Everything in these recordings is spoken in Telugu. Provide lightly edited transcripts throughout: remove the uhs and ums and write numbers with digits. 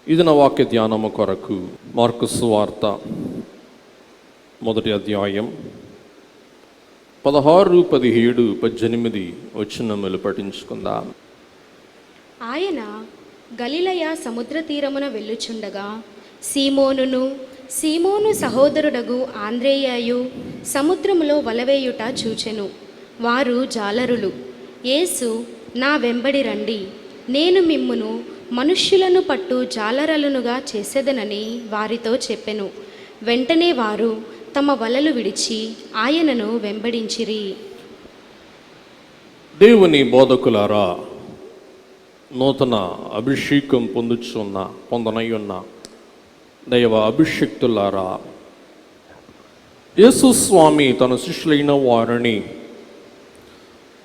ఇది నా వాక్య ధ్యానము కొరకు మార్కు సువార్త 1వ అధ్యాయం 16, 17, 18 వచనములు పఠించుకుందాం. ఆయన గలిలయ సముద్ర తీరమున వెళ్ళుచుండగా సీమోను సహోదరుడగు ఆంద్రేయయు సముద్రములో వలవేయుట చూచెను. వారు జాలరులు. యేసు, నా వెంబడి రండి, నేను మిమ్మును మనుష్యులను పట్టు జాలరులనుగా చేసేదనని వారితో చెప్పెను. వెంటనే వారు తమ వలలు విడిచి ఆయనను వెంబడించిరి. దేవుని బోధకులారా, నూతన అభిషేకం పొందనయ్యున్న దైవ అభిషిక్తులారా, యేసు స్వామి తన శిష్యులైన వారిని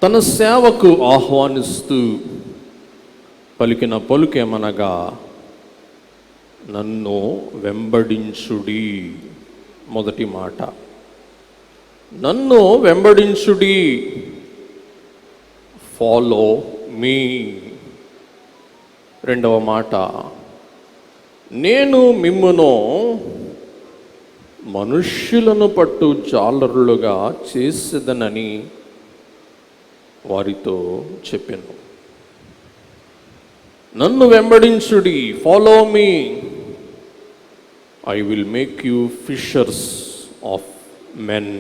తన సేవకు ఆహ్వానిస్తూ పలికిన పలుకేమనగా, నన్ను వెంబడించుడి. మొదటి మాట, నన్ను వెంబడించుడి, ఫాలో మీ. రెండవ మాట, నేను మిమ్మును మనుష్యులను పట్టు జాలరులుగా చేసేదనని వారితో చెప్పాను. నన్ను వెంబడించుడి, follow me, I will make you fishers of men.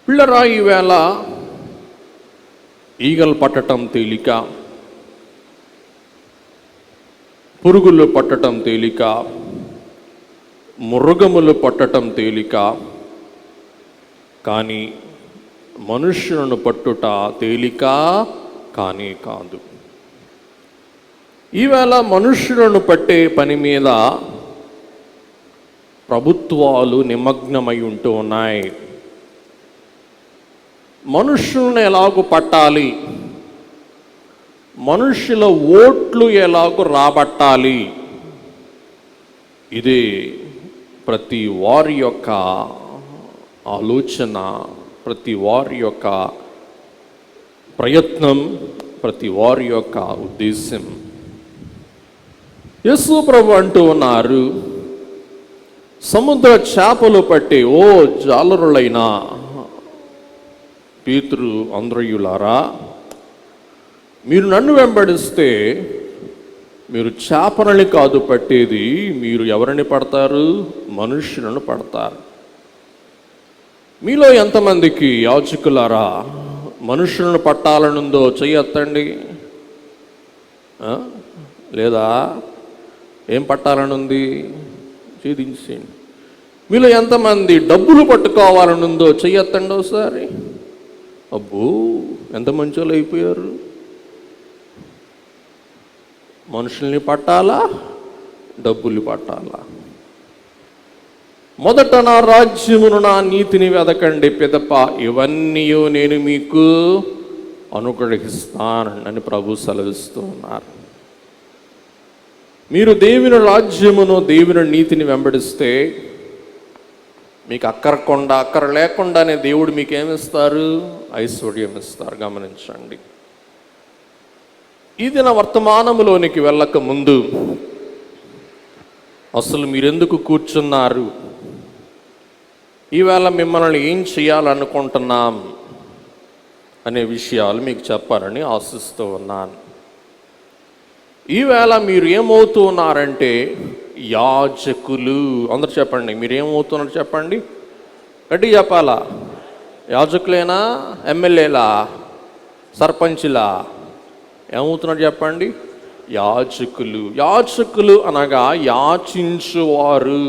పిల్లరా, ఈవేళ ఈగలు పట్టటం తేలిక, పురుగులు పట్టటం తేలిక, మృగములు పట్టటం తేలిక, కానీ మనుష్యులను పట్టుట తేలిక కానీ కాదు. ఈవేళ మనుష్యులను పట్టే పని మీద ప్రభుత్వాలు నిమగ్నమై ఉంటూ ఉన్నాయి. మనుష్యులను ఎలాగూ పట్టాలి, మనుష్యుల ఓట్లు ఎలాగూ రాబట్టాలి, ఇది ప్రతి వారి యొక్క ఆలోచన, ప్రతి వారి యొక్క ప్రయత్నం, ప్రతి వారి యొక్క ఉద్దేశం. యేసు ప్రభు అంటూ ఉన్నారు, సముద్ర చేపలు పట్టి ఓ జాలరులైన పేతురు, ఆంద్రేయులారా, మీరు నన్ను వెంబడిస్తే మీరు చేపలని కాదు పట్టేది, మీరు ఎవరిని పడతారు? మనుష్యులను పడతారు. మీలో ఎంతమందికి యాజకులారా మనుషులను పట్టాలనుందో చెయ్యొత్తండి. లేదా ఏం పట్టాలనుంది? ఛేదించేయండి. మీలో ఎంతమంది డబ్బులు పట్టుకోవాలనుందో చెయ్యొత్తండి ఒకసారి. అబ్బో, ఎంత మంచోళ్ళు అయిపోయారు. మనుషుల్ని పట్టాలా, డబ్బులు పట్టాలా? మొదట నా రాజ్యమును, నా నీతిని వెదకండి, పిదప ఇవన్నీ నేను మీకు అనుగ్రహిస్తానని ప్రభు సెలవిస్తూ ఉన్నారు. మీరు దేవుని రాజ్యమును, దేవుని నీతిని వెంబడిస్తే మీకు అక్కర లేకుండానే దేవుడు మీకు ఏమిస్తారు? ఐశ్వర్యం ఇస్తారు. గమనించండి. ఈ దిన వర్తమానములోనికి వెళ్ళక ముందు అసలు మీరెందుకు కూర్చున్నారు, ఈవేళ మిమ్మల్ని ఏం చేయాలనుకుంటున్నాం అనే విషయాలు మీకు చెప్పాలని ఆశిస్తూ ఉన్నాను. ఈవేళ మీరు ఏమవుతూ ఉన్నారంటే యాజకులు. అందరు చెప్పండి, మీరు ఏమవుతున్నారు చెప్పండి, గట్టి చెప్పాలా? యాజకులేనా, ఎమ్మెల్యేలా, సర్పంచ్లా? ఏమవుతున్నారు చెప్పండి? యాజకులు. యాజకులు అనగా యాచించువారు.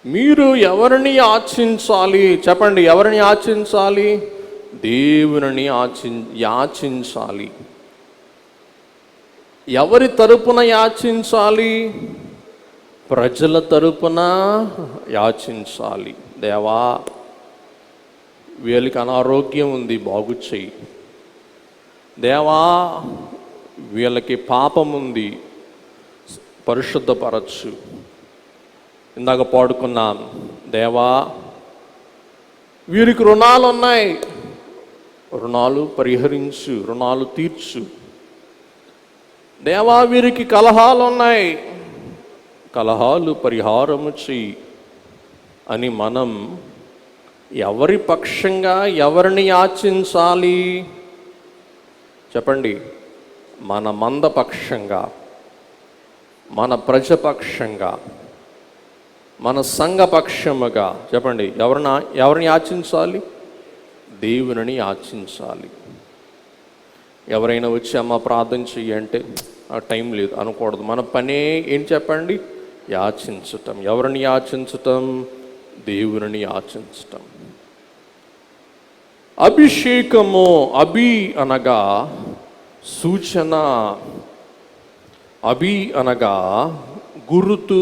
మీరు ఎవరిని యాచించాలి చెప్పండి? ఎవరిని యాచించాలి? దేవుని యాచించాలి. ఎవరి తరపున యాచించాలి? ప్రజల తరపున యాచించాలి. దేవా, వీళ్ళకి అనారోగ్యం ఉంది, బాగు చెయ్యి. దేవా, వీళ్ళకి పాపం ఉంది, పరిశుద్ధపరచు. ఇందాక పాడుకున్నాం, దేవా వీరికి రుణాలు ఉన్నాయి, రుణాలు పరిహరించు, రుణాలు తీర్చు. దేవా వీరికి కలహాలు ఉన్నాయి, కలహాలు పరిహారము చెయ్యి అని మనం ఎవరి పక్షంగా ఎవరిని యాచించాలి చెప్పండి? మన మంద పక్షంగా, మన ప్రజపక్షంగా, మన సంఘపక్షముగా చెప్పండి. ఎవరిని యాచించాలి? దేవుని యాచించాలి. ఎవరైనా వచ్చి అమ్మ ప్రార్థన చెయ్యి అంటే ఆ టైం లేదు అనకూడదు. మన పనే ఏం చెప్పండి? యాచించటం. ఎవరిని యాచించటం? దేవుని యాచించటం. అభిషేకము, అభి అనగా సూచన, అభి అనగా గురుతు,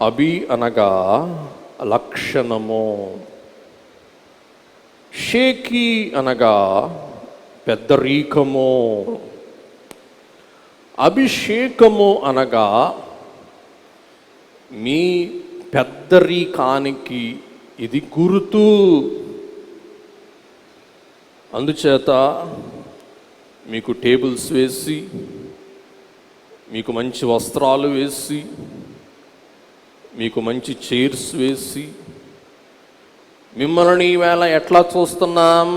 అభి అనగా లక్షణము, షేకి అనగా పెద్దరీకము. అభిషేకము అనగా మీ పెద్దరీకానికి ఇది గుర్తు. అందుచేత మీకు టేబుల్స్ వేసి, మీకు మంచి వస్త్రాలు వేసి, మీకు మంచి చైర్స్ వేసి, మిమ్మల్ని ఈవేళ ఎట్లా చూస్తున్నాం?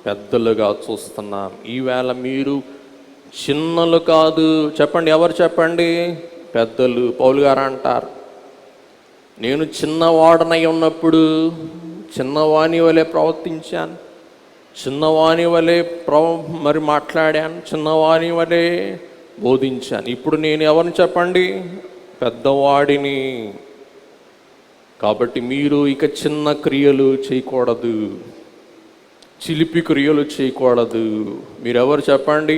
పెద్దలుగా చూస్తున్నాం. ఈవేళ మీరు చిన్నలు కాదు. చెప్పండి, ఎవరు చెప్పండి? పెద్దలు. పౌలు గారు అంటారు, నేను చిన్నవాడనై ఉన్నప్పుడు చిన్నవాని వలె ప్రవర్తించాను, చిన్నవాని వలె మరి మాట్లాడాను, చిన్నవాని వలె బోధించాను. ఇప్పుడు నేను ఎవరిని చెప్పండి? పెద్దవాడిని. కాబట్టి మీరు ఇక చిన్న క్రియలు చేయకూడదు, చిలిపి క్రియలు చేయకూడదు. మీరెవరు చెప్పండి?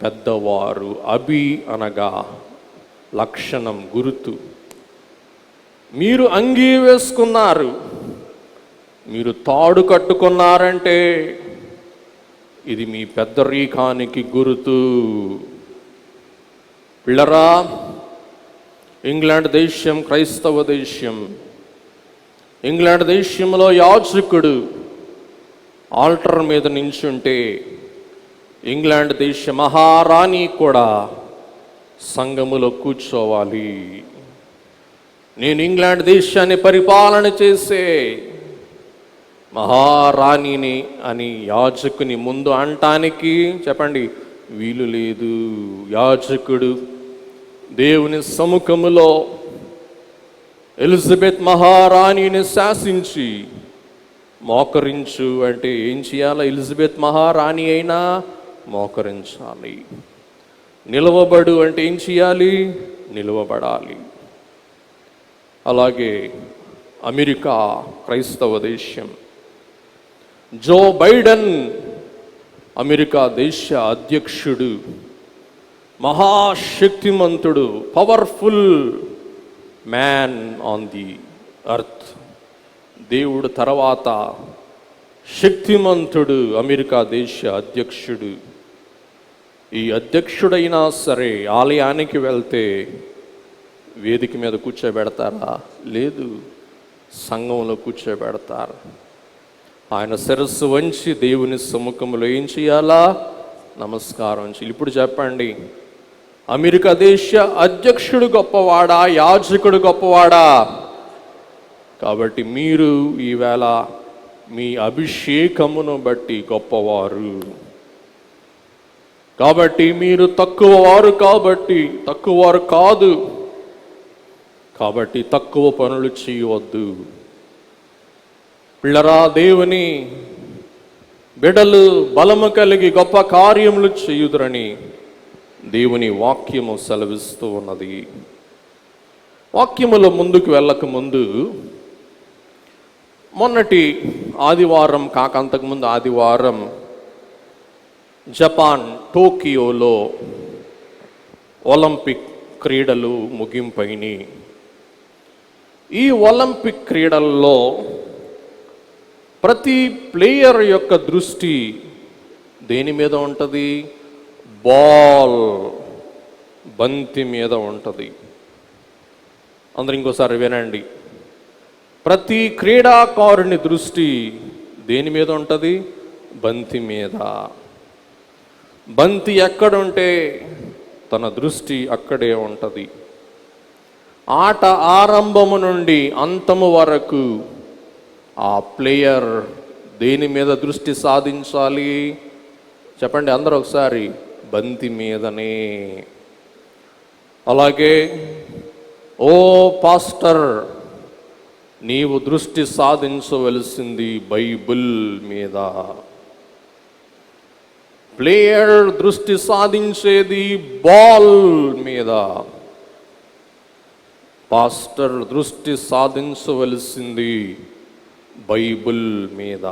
పెద్దవారు. అభి అనగా లక్షణం, గుర్తు. మీరు అంగీ వేసుకున్నారు, మీరు తాడు కట్టుకున్నారంటే ఇది మీ పెద్దరీకానికి గుర్తు. పిల్లరా, ఇంగ్లాండ్ దేశం క్రైస్తవ దేశం. ఇంగ్లాండ్ దేశంలో యాజకుడు ఆల్టర్ మీద నించుంటే ఇంగ్లాండ్ దేశ మహారాణి కూడా సంఘములో కూర్చోవాలి. నేను ఇంగ్లాండ్ దేశాన్ని పరిపాలన చేసే మహారాణిని అని యాజకుని ముందు అనటానికి చెప్పండి వీలు లేదు. యాజకుడు దేవుని సముఖములో ఎలిజబెత్ మహారాణిని శాసించి మోకరించు అంటే ఏం చేయాలి? ఎలిజబెత్ మహారాణి అయినా మోకరించాలి. నిలవబడు అంటే ఏం చేయాలి? నిలవబడాలి. అలాగే అమెరికా క్రైస్తవ దేశం. జో బైడెన్ అమెరికా దేశ అధ్యక్షుడు, మహాశక్తిమంతుడు, powerful man on the earth. దేవుడు తర్వాత శక్తిమంతుడు అమెరికా దేశ అధ్యక్షుడు. ఈ అధ్యక్షుడైనా సరే ఆలయానికి వెళ్తే వేదిక మీద కూర్చోబెడతారా? లేదు, సంఘంలో కూర్చోబెడతారు. ఆయన శిరస్సు వంచి దేవుని సముఖంలో ఏం చేయాలా? నమస్కారం చేయాలి. ఇప్పుడు చెప్పండి, అమెరికా దేశ అధ్యక్షుడు గొప్పవాడా? యాజకుడు గొప్పవాడా? కాబట్టి మీరు ఈవేళ మీ అభిషేకమును బట్టి గొప్పవారు. కాబట్టి మీరు తక్కువవారు తక్కువవారు కాదు. కాబట్టి తక్కువ పనులు చేయవద్దు. పిల్లరా, దేవుని బిడ్డలు బలము కలిగి గొప్ప కార్యములు చేయుదురని దేవుని వాక్యము సెలవిస్తూ ఉన్నది. వాక్యములో ముందుకు వెళ్ళక ముందు మొన్నటి ఆదివారం కాక అంతకుముందు ఆదివారం జపాన్ టోకియోలో ఒలింపిక్ క్రీడలు ముగింపైనవి. ఈ ఒలింపిక్ క్రీడల్లో ప్రతి ప్లేయర్ యొక్క దృష్టి దేని మీద ఉంటుంది? బాల్, బంతి మీద ఉంటుంది. అందరూ ఇంకోసారి వినండి. ప్రతి క్రీడాకారుని దృష్టి దేని మీద ఉంటుంది? బంతి మీద. బంతి ఎక్కడుంటే తన దృష్టి అక్కడే ఉంటుంది. ఆట ఆరంభము నుండి అంతము వరకు ఆ ప్లేయర్ దేని మీద దృష్టి సాధించాలి? చెప్పండి అందరూ ఒకసారి, బంతి మీదనే. అలాగే ఓ పాస్టర్, నీవు దృష్టి సాధించవలసింది బైబిల్ మీద. ప్లేయర్ దృష్టి సాధించేది బాల్ మీద. పాస్టర్ దృష్టి సాధించవలసింది బైబిల్ మీద.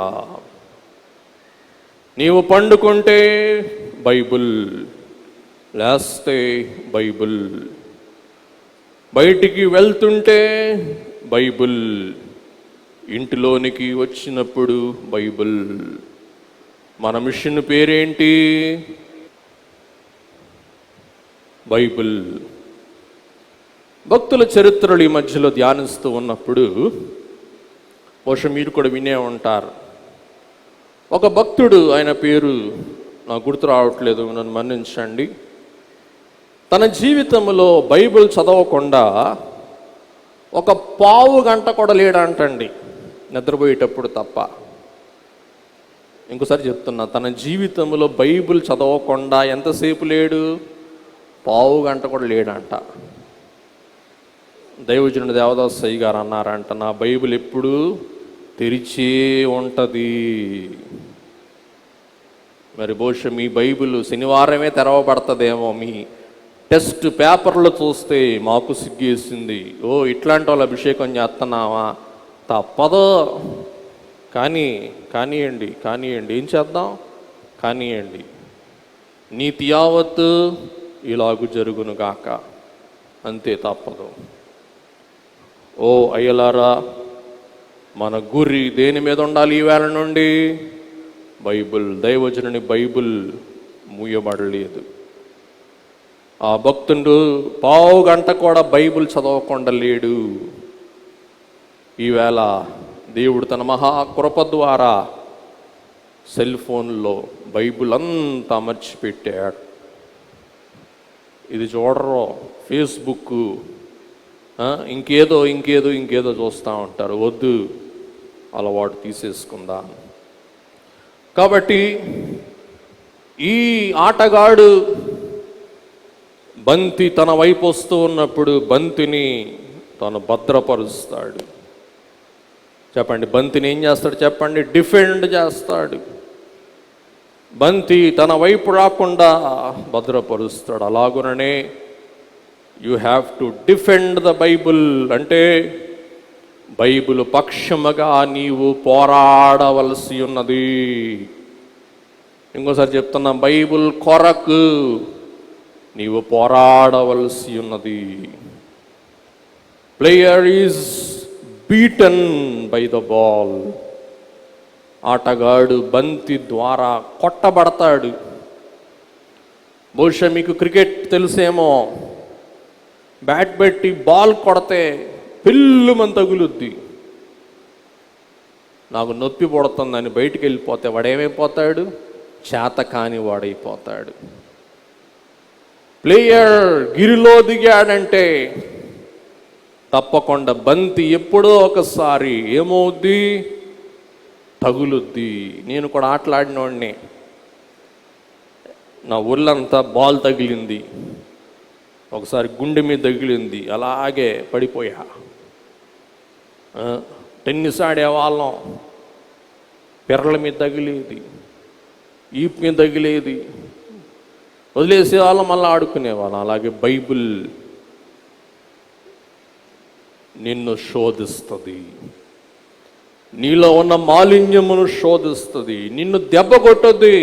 నీవు పండుకుంటే బైబిల్, లేస్తే బైబిల్, బయటికి వెళ్తుంటే బైబిల్, ఇంటిలోనికి వచ్చినప్పుడు బైబిల్. మన మిషన్ పేరేంటి? బైబిల్. భక్తుల చరిత్రలు ఈ మధ్యలో ధ్యానిస్తూ ఉన్నప్పుడు బహుశా మీరు కూడా వినే ఉంటారు. ఒక భక్తుడు, ఆయన పేరు నాకు గుర్తు రావట్లేదు, నన్ను మన్నించండి, తన జీవితంలో బైబిల్ చదవకుండా ఒక పావు గంట కూడా లేడంటండి, నిద్రపోయేటప్పుడు తప్ప. ఇంకోసారి చెప్తున్నా, తన జీవితంలో బైబిల్ చదవకుండా ఎంతసేపు లేడు? పావు గంట కూడా లేడంట. దైవజనుడు దేవదాసయ్య గారు అన్నారంట, నా బైబిల్ ఎప్పుడు తెరిచే ఉంటుంది. మరి బహుశా మీ బైబిల్ శనివారమే తెరవబడుతుందేమో. మీ టెస్ట్ పేపర్లు చూస్తే మాకు సిగ్గేసింది, ఓ ఇట్లాంటి వాళ్ళు అభిషేకం చేస్తున్నావా? తప్పదు, కానివ్వండి, ఏం చేద్దాం, కానివ్వండి, నీతి యావత్తు ఇలాగు జరుగును గాక, అంతే, తప్పదు. ఓ అయ్యలారా, మన గురి దేని మీద ఉండాలి ఈవేళ నుండి? బైబిల్. దైవజనుని బైబిల్ మూయబడలేదు. ఆ భక్తుడు పావు గంట కూడా బైబిల్ చదవకుండా లేడు. ఈవేళ దేవుడు తన మహాకృప ద్వారా సెల్ ఫోన్లో బైబిల్ అంతా అమర్చిపెట్టాడు. ఇది చూడరు, ఫేస్బుక్, ఇంకేదో చూస్తూ ఉంటారు. వద్దు, అలవాటు తీసేసుకుందా. కాబట్టి ఈ ఆటగాడు బంతి తన వైపు వస్తూ ఉన్నప్పుడు బంతిని తను భద్రపరుస్తాడు. చెప్పండి, బంతిని ఏం చేస్తాడు? చెప్పండి, డిఫెండ్ చేస్తాడు. బంతి తన వైపు రాకుండా భద్రపరుస్తాడు. అలాగుననే you have to defend the Bible. అంటే బైబిల్ పక్షముగా నీవు పోరాడవలసి ఉన్నది. ఇంకోసారి చెప్తున్నా, బైబిల్ కొరకు నీవు పోరాడవలసి ఉన్నది. Player is beaten by the ball. ఆటగాడు బంతి ద్వారా కొట్టబడతాడు. బహుశా మీకు క్రికెట్ తెలుసేమో, బ్యాట్ పెట్టి బాల్ కొడితే పిల్లుమని తగులుద్ది. నాకు నొప్పి పడుతుందని బయటికి వెళ్ళిపోతే వాడేమైపోతాడు? చేత కాని వాడైపోతాడు. ప్లేయర్ గిరిలో దిగాడంటే తప్పకుండా బంతి ఎప్పుడో ఒకసారి ఏమవుద్ది? తగులుద్ది. నేను కూడా ఆటలాడినోడిని, నా ఒళ్ళంతా బాల్ తగిలింది, ఒకసారి గుండె మీద తగిలింది, అలాగే పడిపోయా. టెన్నిస్ ఆడేవాళ్ళం, పెర్రల మీద తగిలేది, ఈపు మీద తగిలేది, వదిలేసేవాళ్ళం, మళ్ళీ ఆడుకునేవాళ్ళం. అలాగే బైబిల్ నిన్ను శోధిస్తుంది, నీలో ఉన్న మాలిన్యమును శోధిస్తుంది, నిన్ను దెబ్బ కొట్టొద్ది.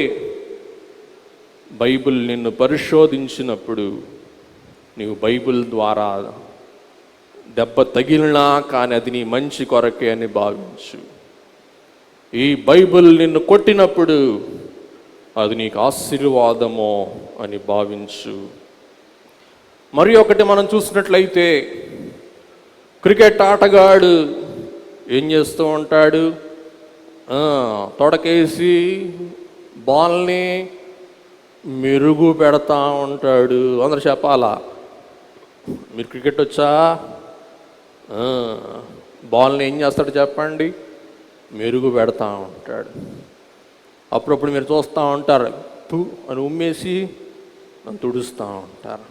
బైబిల్ నిన్ను పరిశోధించినప్పుడు నీవు బైబిల్ ద్వారా దెబ్బ తగిలినా కానీ అది నీ మంచి కొరకే అని భావించు. ఈ బైబిల్ నిన్ను కొట్టినప్పుడు అది నీకు ఆశీర్వాదమో అని భావించు. మరి ఒకటి మనం చూసినట్లయితే, క్రికెట్ ఆటగాడు ఏం చేస్తూ ఉంటాడు? తొడకేసి బాల్ని మెరుగు పెడతా ఉంటాడు. అందరు చెప్పాలా? మీరు క్రికెట్ వచ్చా? బాల్ని ఏం చేస్తాడు చెప్పండి? మెరుగు పెడతా ఉంటాడు. అప్పుడప్పుడు మీరు చూస్తూ ఉంటారు, తూ అని ఉమ్మేసి నన్ను తుడుస్తూ ఉంటారు.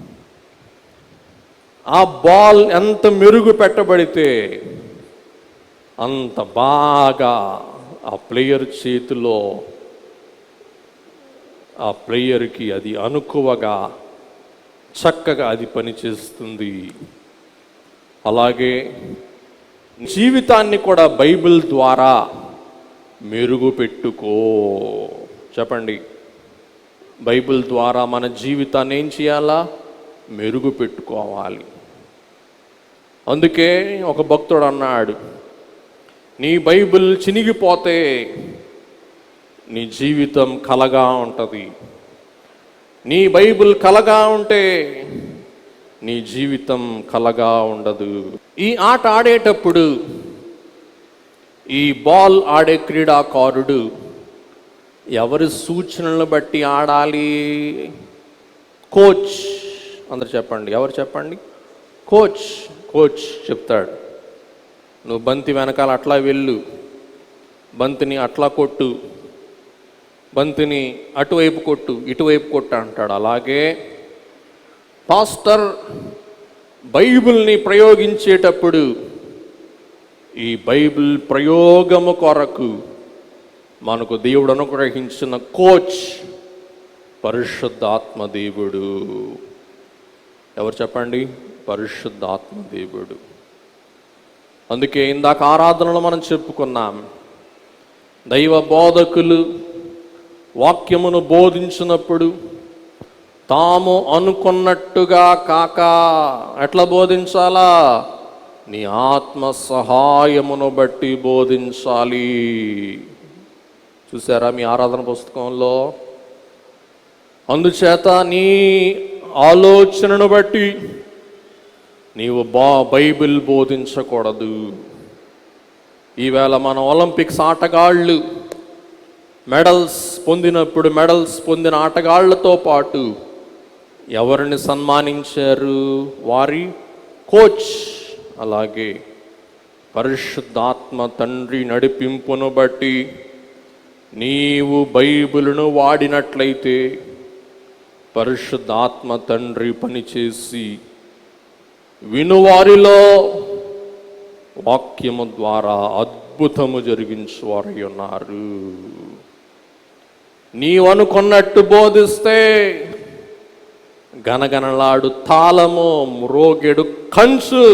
ఆ బాల్ ఎంత మెరుగు పెట్టబడితే అంత బాగా ఆ ప్లేయర్ చేతిలో, ఆ ప్లేయర్కి అది అనుకువగా చక్కగా అది పనిచేస్తుంది. అలాగే జీవితాన్ని కూడా బైబిల్ ద్వారా మెరుగు పెట్టుకో. చెప్పండి, బైబిల్ ద్వారా మన జీవితాన్ని ఏం చేయాలా? మెరుగు పెట్టుకోవాలి. అందుకే ఒక భక్తుడు అన్నాడు, నీ బైబిల్ చినిగిపోతే నీ జీవితం కలగా ఉంటుంది, నీ బైబిల్ కలగా ఉంటే నీ జీవితం కలగా ఉండదు. ఈ ఆట ఆడేటప్పుడు ఈ బాల్ ఆడే క్రీడాకారుడు ఎవరి సూచనలను బట్టి ఆడాలి? కోచ్. అందరు చెప్పండి, ఎవరు చెప్పండి? కోచ్. కోచ్ చెప్తాడు, నువ్వు బంతి వెనకాల అట్లా వెళ్ళు, బంతిని అట్లా కొట్టు, బంతిని అటువైపు కొట్టు, ఇటువైపు కొట్టు అంటాడు. అలాగే పాస్టర్ బైబిల్ని ప్రయోగించేటప్పుడు ఈ బైబిల్ ప్రయోగము కొరకు మనకు దేవుడు అనుగ్రహించిన కోచ్ పరిశుద్ధాత్మ దేవుడు. ఎవరు చెప్పండి? పరిశుద్ధాత్మ దేవుడు. అందుకే ఇందాక ఆరాధనలో మనం చెప్పుకున్నాం, దైవ బోధకులు వాక్యమును బోధించినప్పుడు తాము అనుకున్నట్టుగా కాక ఎట్లా బోధించాలా? నీ ఆత్మ సహాయమును బట్టి బోధించాలి. చూసారా మీ ఆరాధన పుస్తకంలో? అందుచేత నీ ఆలోచనను బట్టి నీవు బైబిల్ బోధించకూడదు. ఈవేళ మన ఒలింపిక్స్ ఆటగాళ్ళు మెడల్స్ పొందిన ఆటగాళ్లతో పాటు ఎవరిని సన్మానించారు? వారి కోచ్. అలాగే పరిశుద్ధాత్మ తండ్రి నడిపింపును బట్టి నీవు బైబిలును వాడినట్లయితే పరిశుద్ధాత్మ తండ్రి పనిచేసి వినువారిలో వాక్యము ద్వారా అద్భుతము జరిగించువారై ఉన్నారు. నీవు అనుకున్నట్టు బోధిస్తే గనగనలాడు తాళము, మ్రోగెడు కంచు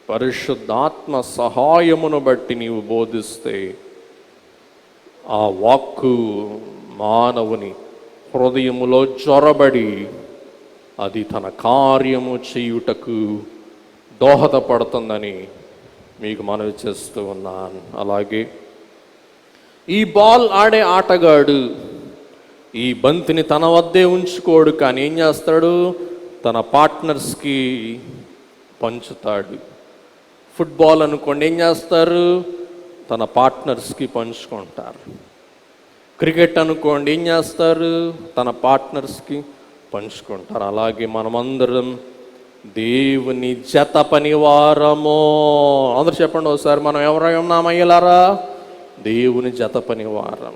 పరిశుద్ధాత్మ సహాయమును బట్టి నీవు బోధిస్తే ఆ వాక్కు మానవుని హృదయములో జొరబడి అది తన కార్యము చేయుటకు దోహదపడుతుందని మీకు మనవి చేస్తూ ఉన్నాను. అలాగే ఈ బాల్ ఆడే ఆటగాడు ఈ బంతిని తన వద్దే ఉంచుకోడు, కానీ ఏం చేస్తాడు? తన పార్ట్నర్స్కి పంచుతాడు. ఫుట్బాల్ అనుకోండి, ఏం చేస్తారు? తన పార్ట్నర్స్కి పంచుకుంటారు. క్రికెట్ అనుకోండి, ఏం చేస్తారు? తన పార్ట్నర్స్కి పంచుకుంటారు. అలాగే మనమందరం దేవుని జత పనివారము. అందరూ చెప్పండి ఒకసారి, మనం ఎవరై ఉన్నామయ్యలారా? దేవుని జత పనివారం.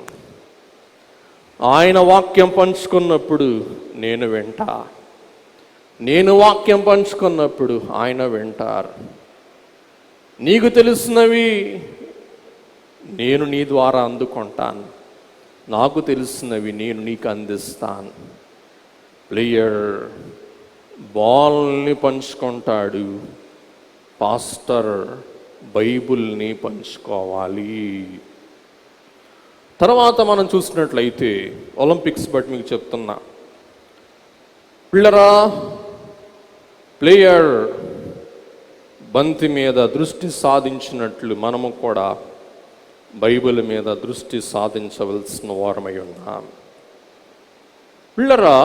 ఆయన వాక్యం పంచుకున్నప్పుడు నేను వింటా, నేను వాక్యం పంచుకున్నప్పుడు ఆయన వింటారు. నీకు తెలిసినవి నేను నీ ద్వారా అందుకుంటాను, నాకు తెలిసినవి నేను నీకు అందిస్తాను. ప్లేయర్ బాల్ని పంచుకుంటాడు, పాస్టర్ బైబుల్ని పంచుకోవాలి. తర్వాత మనం చూసినట్లయితే ఒలింపిక్స్ బట్టి మీకు చెప్తున్నా, పిల్లరా, ప్లేయర్ బంతి మీద దృష్టి సాధించినట్లు మనము కూడా బైబిల్ మీద దృష్టి సాధించవలసిన వారమై ఉన్నాం. పిల్లరా,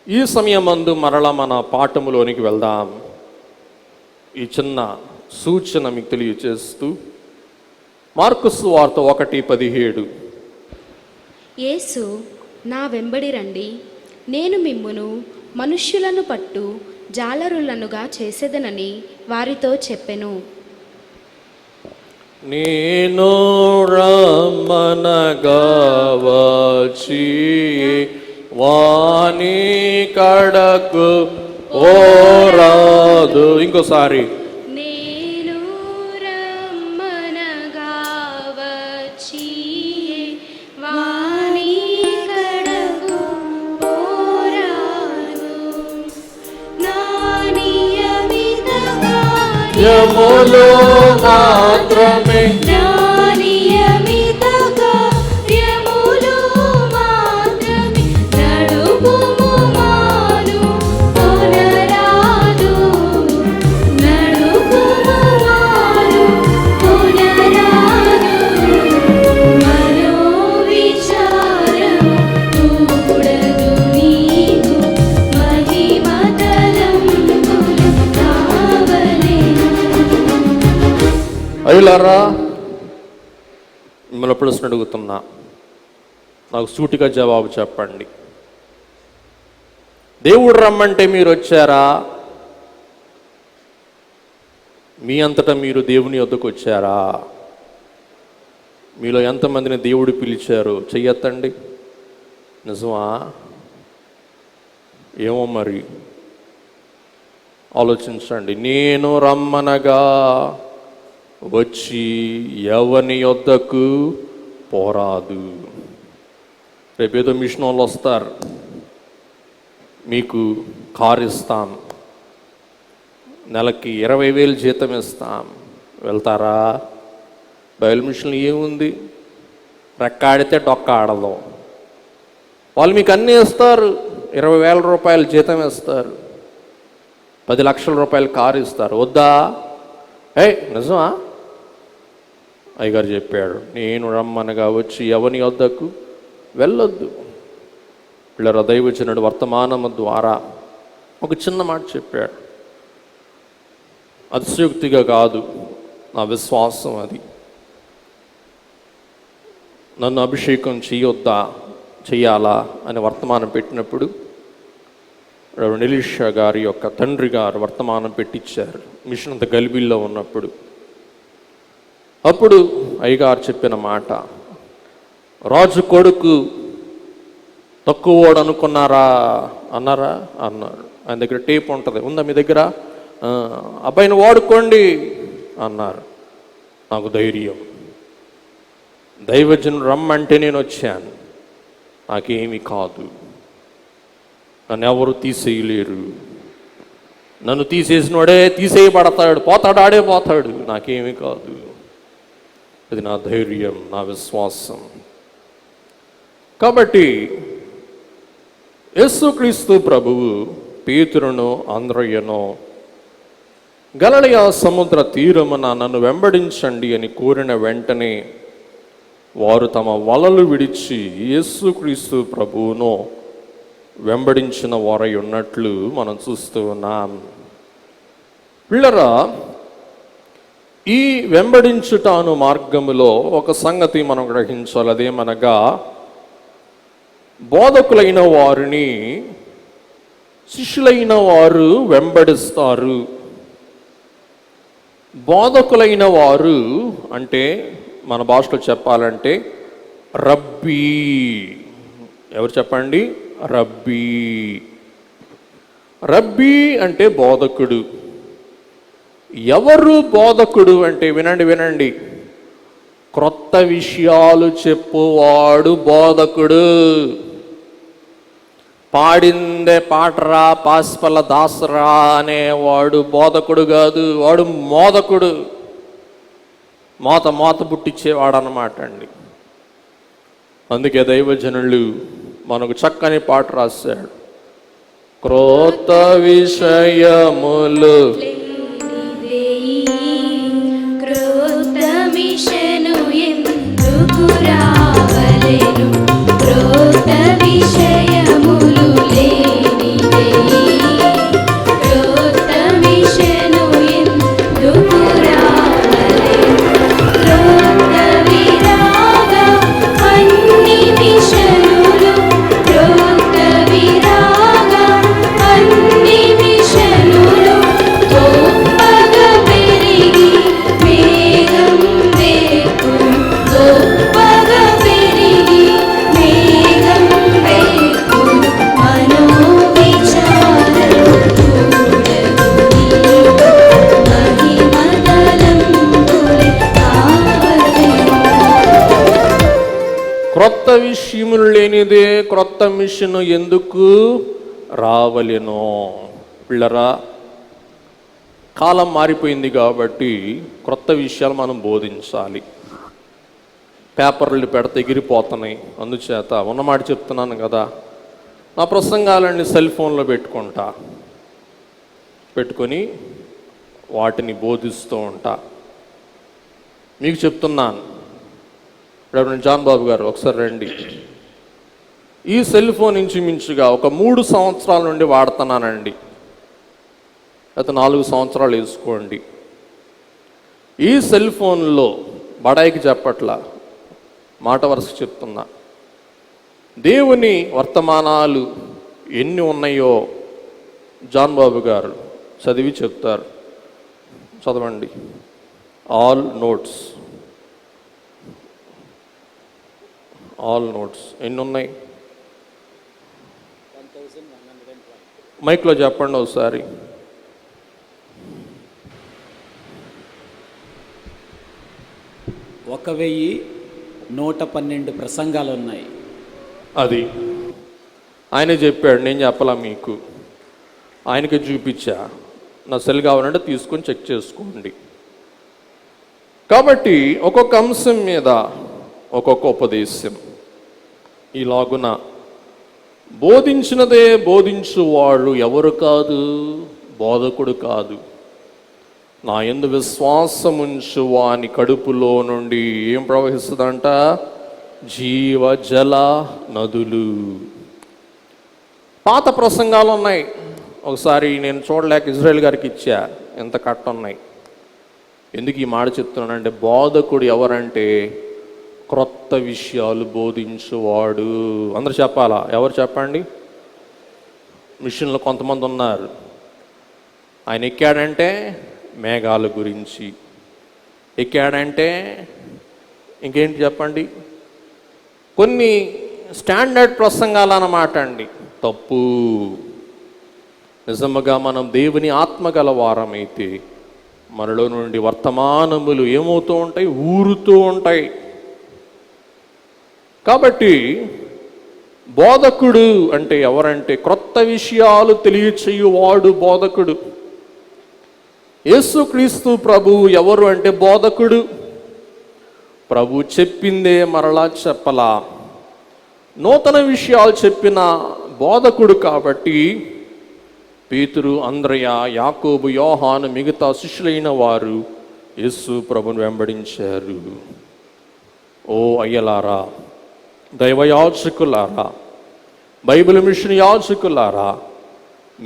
ఈ సమయమందు మరలా మన పాఠములోనికి వెళ్దాం. ఈ చిన్న సూచన మీకు తెలియచేస్తూ, మార్కు సువార్త 1:17. యేసు నా వెంబడి రండి, నేను మిమ్మును మనుష్యులను పట్టు జాలరులనుగా చేసేదనని వారితో చెప్పెను. నేను రమ్మనగా వచ్చి వాని కడకు ఓరాదు. ఇంకోసారి, నేను రమ్మనగా వచ్చి వాని కడకు పోరాదు. నా నియమిత కార్యములు మాత్రమే అయ్యులారా, మిమ్మల్ని ప్రశ్న అడుగుతున్నా, నాకు సూటిగా జవాబు చెప్పండి. దేవుడు రమ్మంటే మీరు వచ్చారా? మీ అంతటా మీరు దేవుని వద్దకు వచ్చారా? మీలో ఎంతమందిని దేవుడు పిలిచారు? చెయ్యొద్దండి. నిజమా? ఏమో మరి, ఆలోచించండి. నేను రమ్మనగా వచ్చి ఎవని యొద్దకు పోరాదు. రేపేదో మిషన్ వాళ్ళు వస్తారు, మీకు కారు ఇస్తాం, నెలకి 20,000 జీతం ఇస్తాం, వెళ్తారా? బయలు మిషన్లు ఏముంది, రెక్కాడితే డొక్క ఆడదు. వాళ్ళు మీకు అన్నీ ఇస్తారు, 20,000 రూపాయలు జీతం ఇస్తారు, 10 లక్షల రూపాయలు కారు ఇస్తారు. వద్దా? నిజమా? అయ్యగారు చెప్పాడు, నేను రమ్మనగా వచ్చి ఎవని వద్దకు వెళ్ళొద్దు. పిల్లల దైవజనుడు వర్తమానము ద్వారా ఒక చిన్న మాట చెప్పాడు. అతిశయోక్తిగా కాదు, నా విశ్వాసం అది. నన్ను అభిషేకం చెయ్యాలా అని వర్తమానం పెట్టినప్పుడు రెవరెండ్ ఎలీషా గారి యొక్క తండ్రి గారు వర్తమానం పెట్టించారు, మిషన్ అంత గలిబిల్లో ఉన్నప్పుడు. అప్పుడు అయ్యగారు చెప్పిన మాట, రాజు కొడుకు తక్కువోడు అనుకున్నారా అన్నారా? అన్నారు. ఆయన దగ్గర టేప్ ఉంటుంది, ఉందా మీ దగ్గర? అబ్బాయిని వాడుకోండి అన్నారు. నాకు ధైర్యం, దైవజనుడు రమ్మంటే నేను వచ్చాను, నాకేమీ కాదు, నన్ను ఎవరు తీసేయలేరు, నన్ను తీసేసిన వాడే తీసేయబడతాడు, పోతాడు, ఆడే పోతాడు, నాకేమీ కాదు. అది నా ధైర్యం, నా విశ్వాసం. కాబట్టి యేసుక్రీస్తు ప్రభువు పేతురును అంద్రయ్యను గలిలయ సముద్ర తీరమున నన్ను వెంబడించండి అని కోరిన వెంటనే వారు తమ వలలు విడిచి యేసుక్రీస్తు ప్రభువును వెంబడించిన వారై ఉన్నట్లు మనం చూస్తూ ఉన్నాం. పిల్లరా, ఈ వెంబడించుట అను మార్గములో ఒక సంగతి మనం గ్రహించాలి. అదేమనగా, బోధకులైన వారిని శిష్యులైన వారు వెంబడిస్తారు. బోధకులైన వారు అంటే మన భాషలో చెప్పాలంటే రబ్బీ. ఎవరు చెప్పండి? రబ్బీ. రబ్బీ అంటే బోధకుడు. ఎవరు బోధకుడు అంటే, వినండి, క్రొత్త విషయాలు చెప్పువాడు బోధకుడు. పాడిందే పాటరా పాస్పల దాసరా అనేవాడు బోధకుడు కాదు, వాడు మోదకుడు. మోత పుట్టించేవాడు అన్నమాట అండి. అందుకే దైవజనులు మనకు చక్కని పాట రాశాడు. క్రొత్త విషయములు క్రొత్త విషయములు లేనిదే క్రొత్త మిషన్ ఎందుకు రావలెనో. పిల్లరా, కాలం మారిపోయింది కాబట్టి క్రొత్త విషయాలు మనం బోధించాలి. పేపర్లు పెడితే ఎగిరిపోతున్నాయి. అందుచేత ఉన్నమాట చెప్తున్నాను కదా, నా ప్రసంగాలన్నీ సెల్ ఫోన్లో పెట్టుకొని వాటిని బోధిస్తూ ఉంటా. మీకు చెప్తున్నాను, రెవరెండ్ జాన్ బాబు గారు ఒకసారి రండి. ఈ సెల్ ఫోన్ ఇంచుమించుగా ఒక 3 సంవత్సరాల నుండి వాడుతున్నానండి, గత 4 సంవత్సరాలు వేసుకోండి. ఈ సెల్ ఫోన్లో బడాయికి చెప్పట్లా, మాట వరుసకు చెప్తున్నా, దేవుని వర్తమానాలు ఎన్ని ఉన్నాయో జాన్ బాబు గారు చదివి చెప్తారు. చదవండి. ఆల్ నోట్స్ ఎన్ని ఉన్నాయి? మైక్లో చెప్పండి ఒకసారి. 1112 ప్రసంగాలు ఉన్నాయి. అది ఆయనే చెప్పాడు, నేను చెప్పలా మీకు. ఆయనకి చూపించా. నా సెల్ కావాలంటే తీసుకొని చెక్ చేసుకోండి. కాబట్టి ఒక్కొక్క అంశం మీద ఒక్కొక్క ఉపదేశం. ఇలాగున బోధించినదే బోధించువాడు ఎవరు కాదు? బోధకుడు కాదు. నా యందు విశ్వాసముంచు వాని కడుపులో నుండి ఏం ప్రవహిస్తుందంట? జీవజల నదులు. పాత ప్రసంగాలు ఉన్నాయి. ఒకసారి నేను చూడలేక ఇజ్రాయెల్ గారికి ఇచ్చా. ఎంత కట్ట ఉన్నాయి. ఎందుకు ఈ మాట చెప్తున్నానంటే, బోధకుడు ఎవరంటే క్రొత్త విషయాలు బోధించువాడు. అందరూ చెప్పాలా? ఎవరు చెప్పండి? మిషన్లో కొంతమంది ఉన్నారు. ఆయన ఎక్కాడంటే మేఘాల గురించి, ఎక్కాడంటే ఇంకేంటి చెప్పండి, కొన్ని స్టాండర్డ్ ప్రసంగాలు అన్నమాట అండి. తప్పు. నిజముగా మనం దేవుని ఆత్మగల వారమైతే మనలో నుండి వర్తమానములు ఏమవుతూ ఉంటాయి? ఊరుతూ ఉంటాయి. కాబట్టి బోధకుడు అంటే ఎవరంటే క్రొత్త విషయాలు తెలియచేయువాడు బోధకుడు. యేసుక్రీస్తు ప్రభువు ఎవరు అంటే బోధకుడు. ప్రభు చెప్పిందే మరలా చెప్పలా, నూతన విషయాలు చెప్పిన బోధకుడు. కాబట్టి పేతురు, అంద్రయ, యాకోబు, యోహాను, మిగతా శిష్యులైన వారు యేసు ప్రభుని వెంబడించారు. ఓ అయ్యలారా, దైవయాజకులారా, బైబిల్ మిషన్ యాజకులారా,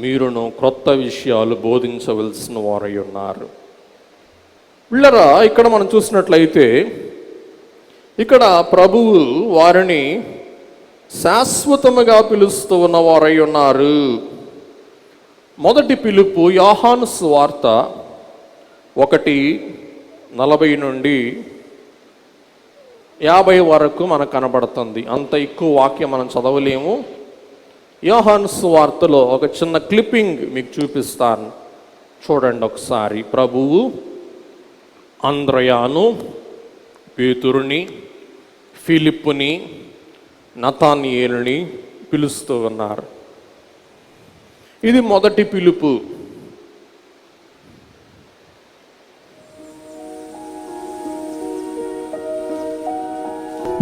మీరును క్రొత్త విషయాలు బోధించవలసిన వారై ఉన్నారు. పిల్లరా, ఇక్కడ మనం చూసినట్లయితే ఇక్కడ ప్రభువు వారిని శాశ్వతముగా పిలుస్తూ ఉన్న వారై ఉన్నారు. మొదటి పిలుపు యోహాను సువార్త 1:40 నుండి 50 వరకు మనకు కనబడుతుంది. అంత ఎక్కువ వాక్యం మనం చదవలేము. యోహాను సువార్తలో ఒక చిన్న క్లిప్పింగ్ మీకు చూపిస్తాను, చూడండి ఒకసారి. ప్రభువు అంద్రయాను, పేతురుని, ఫిలిప్పుని, నతానియేలుని పిలుస్తూ ఉన్నారు. ఇది మొదటి పిలుపు.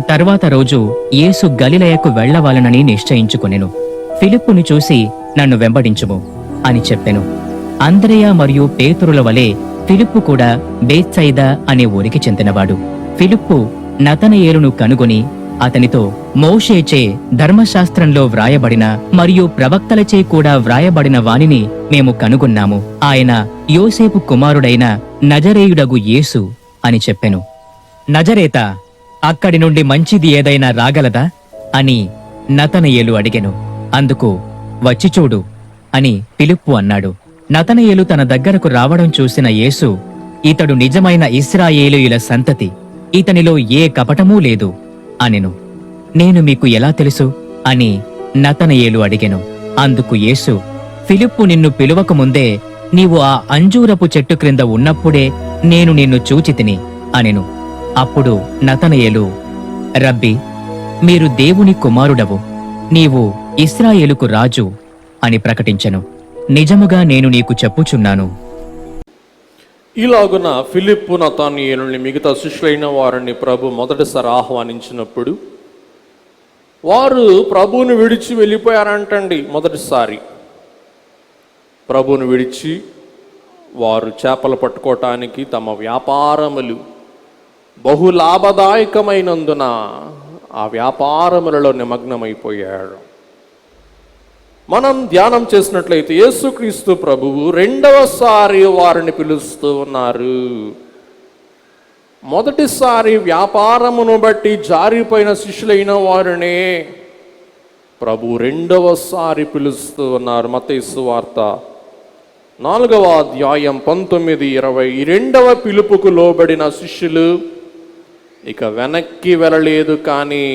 తర్వాత రోజు యేసు గలిలయకు వెళ్ళవాలనని నిశ్చయించుకొనెను. ఫిలిప్పుని చూసి, నన్ను వెంబడించుము అని చెప్పెను. అంద్రెయ మరియు పేతురుల వలె ఫిలిప్పు కూడా బేత్సయిదా అనే ఊరికి చెందినవాడు. ఫిలిప్పు నతనయేలును కనుగొని అతనితో, మోషేచే ధర్మశాస్త్రంలో వ్రాయబడిన మరియు ప్రవక్తలచే కూడా వ్రాయబడిన వానిని మేము కనుగొన్నాము. ఆయన యోసేపు కుమారుడైన నజరేయుడగు యేసు అని చెప్పెను. నజరేత, అక్కడి నుండి మంచిది ఏదైనా రాగలదా అని నతనయేలు అడిగెను. అందుకు, వచ్చి చూడు అని ఫిలిప్పు అన్నాడు. నతనయేలు తన దగ్గరకు రావడం చూసిన యేసు, ఇతడు నిజమైన ఇశ్రాయేలీయుల సంతతి, ఇతనిలో ఏ కపటమూ లేదు అనెను. నేను మీకు ఎలా తెలుసు అని నతనయేలు అడిగెను. అందుకు యేసు, ఫిలిప్పు నిన్ను పిలువకముందే నీవు ఆ అంజూరపు చెట్టు క్రింద ఉన్నప్పుడే నేను నిన్ను చూచితిని అనెను. అప్పుడు నతనయేలు, రబ్బీ, మీరు దేవుని కుమారుడవు, నీవు ఇశ్రాయేలుకు రాజు అని ప్రకటించెను. నిజముగా నేను నీకు చెప్పుచున్నాను. ఇలాగున ఫిలిప్పు నతానీయులని మిగతా శిష్యులైన వారిని ప్రభు మొదటిసారి ఆహ్వానించినప్పుడు వారు ప్రభువును విడిచి వెళ్ళిపోయారంటండి. మొదటిసారి ప్రభువును విడిచి వారు చేపలు పట్టుకోవటానికి తమ వ్యాపారములు బహు లాభదాయకమైనందున ఆ వ్యాపారములలో నిమగ్నమైపోయాడు. మనం ధ్యానం చేసినట్లయితే యేసుక్రీస్తు ప్రభువు రెండవసారి వారిని పిలుస్తూ ఉన్నారు. మొదటిసారి వ్యాపారమును బట్టి జారిపోయిన శిష్యులైన వారినే ప్రభు రెండవసారి పిలుస్తూ ఉన్నారు. మత్తయి సువార్త 4వ అధ్యాయం 19-20. ఈ రెండవ పిలుపుకు లోబడిన శిష్యులు ఇక వెనక్కి వెళ్ళలేదు, కానీ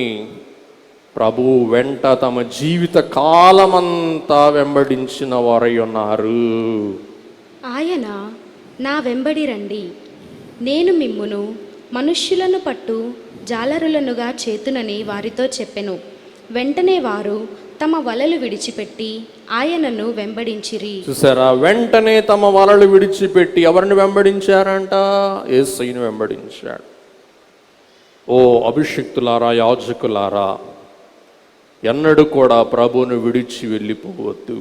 ప్రభువు వెంట తమ జీవిత కాలమంతా వెంబడించిన వారై ఉన్నారు. ఆయన నా వెంబడి రండి, నేను మిమ్మును మనుష్యులను పట్టు జాలరులనుగా చేతునని వారితో చెప్పెను. వెంటనే వారు తమ వలలు విడిచిపెట్టి ఆయనను వెంబడించిరి. చూసారా, వెంటనే తమ వలలు విడిచిపెట్టి ఎవరిని వెంబడించారంట? యేసయ్యను వెంబడించాడు. ఓ అభిషిక్తులారా, యాజకులారా, ఎన్నడూ కూడా ప్రభువును విడిచి వెళ్ళిపోవద్దు.